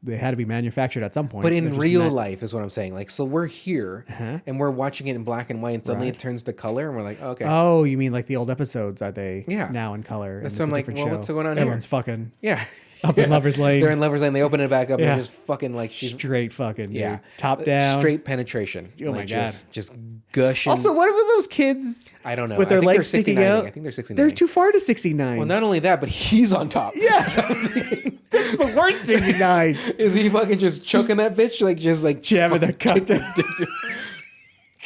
they had to be manufactured at some point. But in real life is what I'm saying. Like, so we're here and we're watching it in black and white and suddenly it turns to color and we're like, oh, okay. Oh, you mean like the old episodes? Are they now in color? That's what I'm like, well, what's going on Everyone's here? fucking. Yeah. Up in Lover's Lane. They're in Lover's Lane. They open it back up and they're just fucking like straight fucking. Yeah. Top down. Straight penetration. Oh my God. Just gushing. Also, what were those kids? I don't know. With their legs sticking out? I think they're 69. They're too far to 69. Well, not only that, but he's on top. Yeah. That's the worst 69. Is he fucking just choking that bitch? Like, just like. Jamming their cup.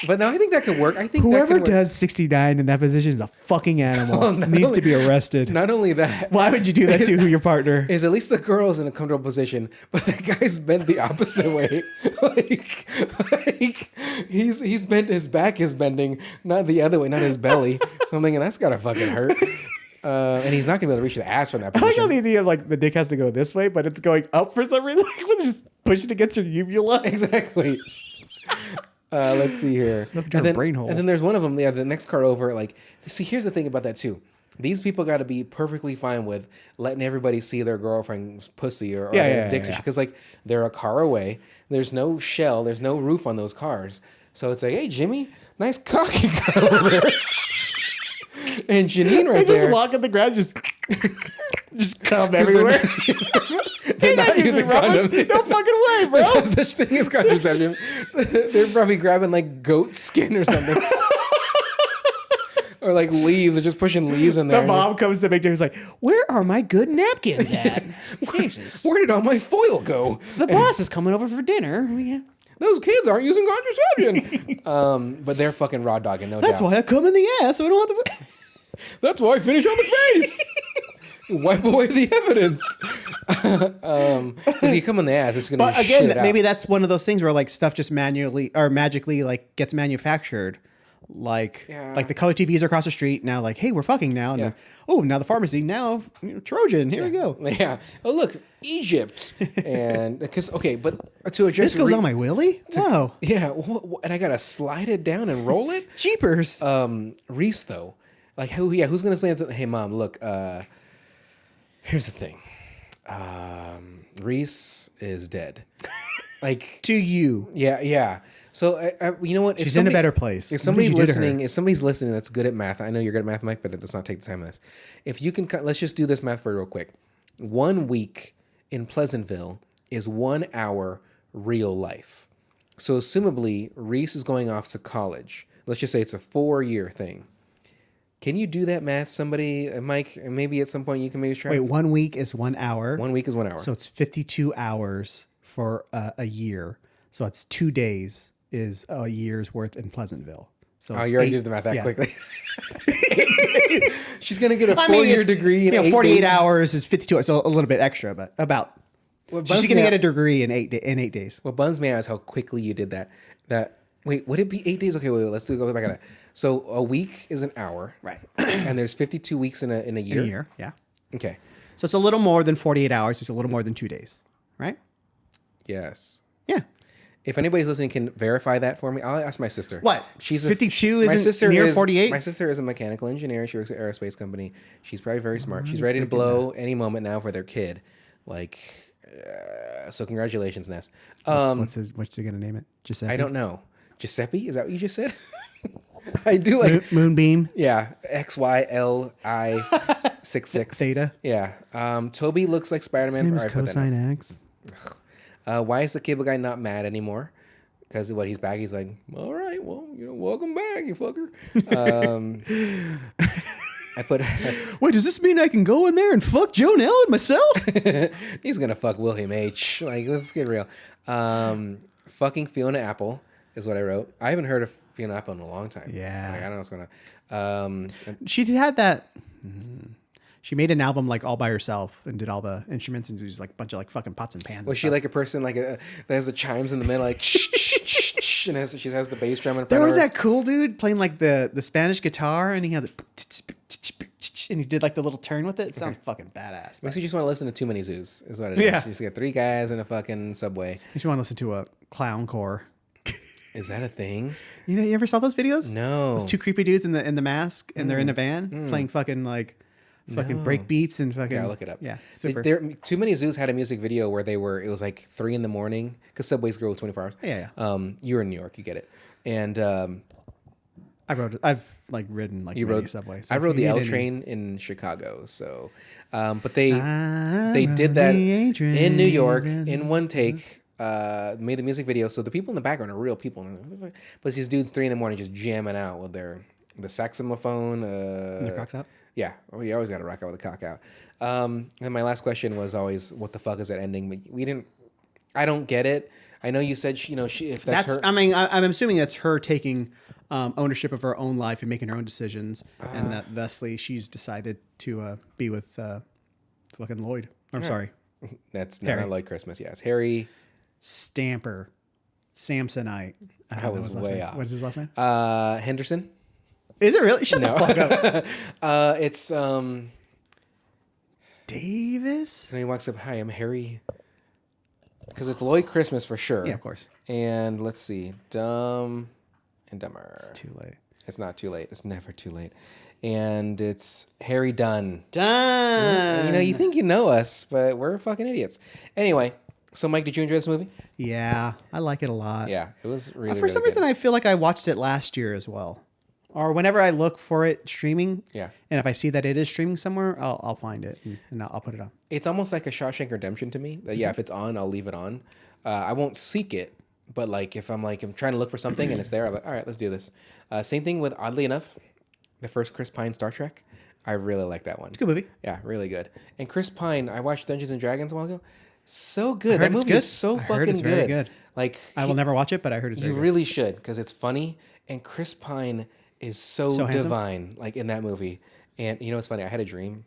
But no, I think that could work. I think whoever does 69 in that position is a fucking animal. Needs to be arrested. Not only that. Why would you do that to your partner? Is at least the girl's in a comfortable position, but that guy's bent the opposite way. like he's bent. His back is bending, not the other way, not his belly. Something, and that's gotta fucking hurt. And he's not gonna be able to reach the ass from that position. I like how the idea of like the dick has to go this way, but it's going up for some reason. Like when it's pushing against your uvula. Exactly. Let's see here. And then there's one of them. Yeah, the next card over. Like, see, here's the thing about that too. These people got to be perfectly fine with letting everybody see their girlfriend's pussy or their dicks, because like they're a car away. There's no shell. There's no roof on those cars. So it's like, hey, Jimmy, nice cock you got over there. And Janine right there. Just walk on the ground, just come everywhere. They're not using condoms. No fucking way, bro. There's no such thing as contraception. They're probably grabbing like goat skin or something. Or like leaves. They're just pushing leaves in there. The mom comes to make dinner. He's like, where are my good napkins at? Jesus. Where did all my foil go? The boss is coming over for dinner. Those kids aren't using contraception. But they're fucking raw dogging, no doubt. That's why I come in the ass so I don't have to... That's why I finish on the face. Wipe away the evidence. Because you come in the ass, it's going to But again, maybe that's one of those things where like stuff just manually or magically like gets manufactured. Like the color TVs are across the street now. Like, hey, we're fucking now. And now the pharmacy now. Trojan. Here we go. Yeah. Oh look, Egypt. And because but to address this goes on my willy. Wow. Yeah. And I gotta slide it down and roll it. Jeepers. Reese though, like who's gonna explain it to? Hey mom, look. Here's the thing. Reese is dead. Like to you. Yeah. So you know what? She's in a better place. If somebody's listening that's good at math, I know you're good at math, Mike, but let's not take the time on this. If you can, let's just do this math for real quick. 1 week in Pleasantville is 1 hour real life. So assumably, Reese is going off to college. Let's just say it's a 4-year thing. Can you do that math? Somebody, Mike, maybe at some point you can maybe try. Wait, 1 week is 1 hour. 1 week is 1 hour. So it's 52 hours for a year. So it's 2 days is a year's worth in Pleasantville. So oh, you already did the math that quickly. She's going to get a 4-year degree in 48 days. hours is 52, so a little bit extra, but about. She's going to get a degree in 8 days. What buns me out is how quickly you did that. Wait, would it be 8 days? Okay, wait, let's go back on that. So a week is an hour. Right. And there's 52 weeks in a year? In a year, yeah. Okay. So it's a little more than 48 hours. It's a little more than 2 days, right? Yes. Yeah. If anybody's listening can verify that for me, I'll ask my sister. What? She's 52 isn't near 48? My sister is a mechanical engineer. She works at an aerospace company. She's probably very smart. She's ready to blow any moment now for their kid. So congratulations, Ness. What's he going to name it? Giuseppe? I don't know. Giuseppe? Is that what you just said? I do like... Moonbeam? Yeah. XYLI66. Theta? Yeah. Tobey looks like Spider-Man. His name is cosine X. Why is the cable guy not mad anymore? Because he's back. He's like, all right, well, welcome back, you fucker. I put. Wait, does this mean I can go in there and fuck Joan Ellen myself? He's gonna fuck William H. Let's get real. Fucking Fiona Apple is what I wrote. I haven't heard of Fiona Apple in a long time. Yeah, I don't know what's going on. She had that. She made an album all by herself and did all the instruments and just a bunch of fucking pots and pans. Was she like a person that has the chimes in the middle and she has the bass drum in front There of was her? that cool dude playing the Spanish guitar and he had and he did the little turn with it. It sounded fucking badass. Makes you just want to listen to Too Many Zoos is what it is. Yeah. You just got 3 guys in a fucking subway. You should want to listen to a clown core. Is that a thing? You ever saw those videos? No. Those 2 creepy dudes in the mask and they're in a van playing fucking break beats and fucking. Yeah, look it up. Yeah, super. Too Many Zoos had a music video where it was 3 a.m. because subways go 24 hours. Yeah. You're in New York, you get it. And I've ridden many subways. So I rode the L train in Chicago. So, but they did that in New York in one take. Made the music video, so the people in the background are real people. But these dudes 3 a.m. just jamming out with the saxophone. Their cocks out. Yeah, you always got to rock out with the cock out. And my last question was always, "What the fuck is that ending?" But we didn't. I don't get it. I know you said she if that's her. I mean, I'm assuming that's her taking ownership of her own life and making her own decisions, and that thusly she's decided to be with fucking Lloyd. I'm sorry, that's not like Christmas. Yeah, it's Harry Stamper, Samsonite. I was way off. What's his last name? Henderson. Is it really? Shut the fuck up. It's Davis. And he walks up. Hi, I'm Harry. Because it's Lloyd Christmas for sure. Yeah, of course. And let's see, Dumb and Dumber. It's too late. It's not too late. It's never too late. And it's Harry Dunn. Dunn. You think you know us, but we're fucking idiots. Anyway, so Mike, did you enjoy this movie? Yeah, I like it a lot. Yeah, it was really. For some reason, I feel like I watched it last year as well. Or whenever I look for it streaming, yeah, and if I see that it is streaming somewhere, I'll find it and I'll put it on. It's almost like a Shawshank Redemption to me. That if it's on, I'll leave it on. I won't seek it, but if I'm trying to look for something and it's there, I'm like, all right, let's do this. Same thing with, oddly enough, the first Chris Pine Star Trek. I really like that one. It's a good movie. Yeah, really good. And Chris Pine, I watched Dungeons and Dragons a while ago. So good. That movie is so fucking good. Very good. I will never watch it, but I heard it's very good. You really should, because it's funny. And Chris Pine is so divine, in that movie. And it's funny. I had a dream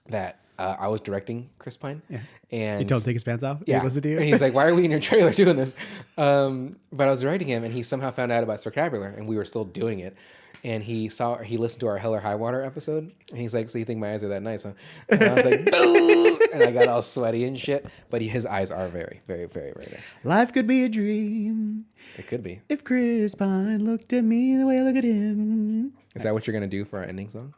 that I was directing Chris Pine. Yeah. And you told him to take his pants off? Yeah. He listened to you? And he's like, why are we in your trailer doing this? But I was directing him, and he somehow found out about Vocabulary, and we were still doing it. And he listened to our Hell or High Water episode, and he's like, so you think my eyes are that nice, huh? And I was like, boom! And I got all sweaty and shit. But his eyes are very, very, very, very nice. Life could be a dream. It could be. If Chris Pine looked at me the way I look at him. Is that what you're going to do for our ending song?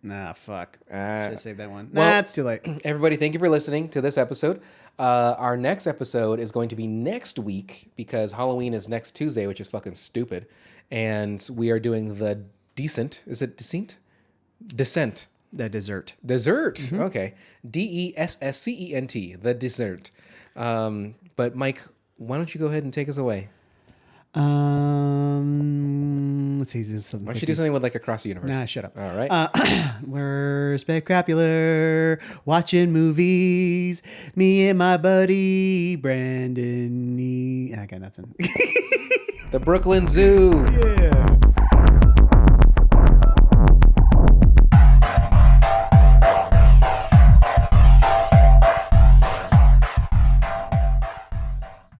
Nah, fuck. Should have saved that one. Well, it's too late. Everybody, thank you for listening to this episode. Our next episode is going to be next week because Halloween is next Tuesday, which is fucking stupid. And we are doing the Descent. Is it Descent? Descent. The Dessert. Dessert. Mm-hmm. Okay. DESSCENT. The Dessert. But Mike, why don't you go ahead and take us away? Let's see. Something Why don't you do something with like across the universe? Nah, shut up. All right. We're spectacular, watching movies. Me and my buddy Brandon. I got nothing. The Brooklyn Zoo. Yeah.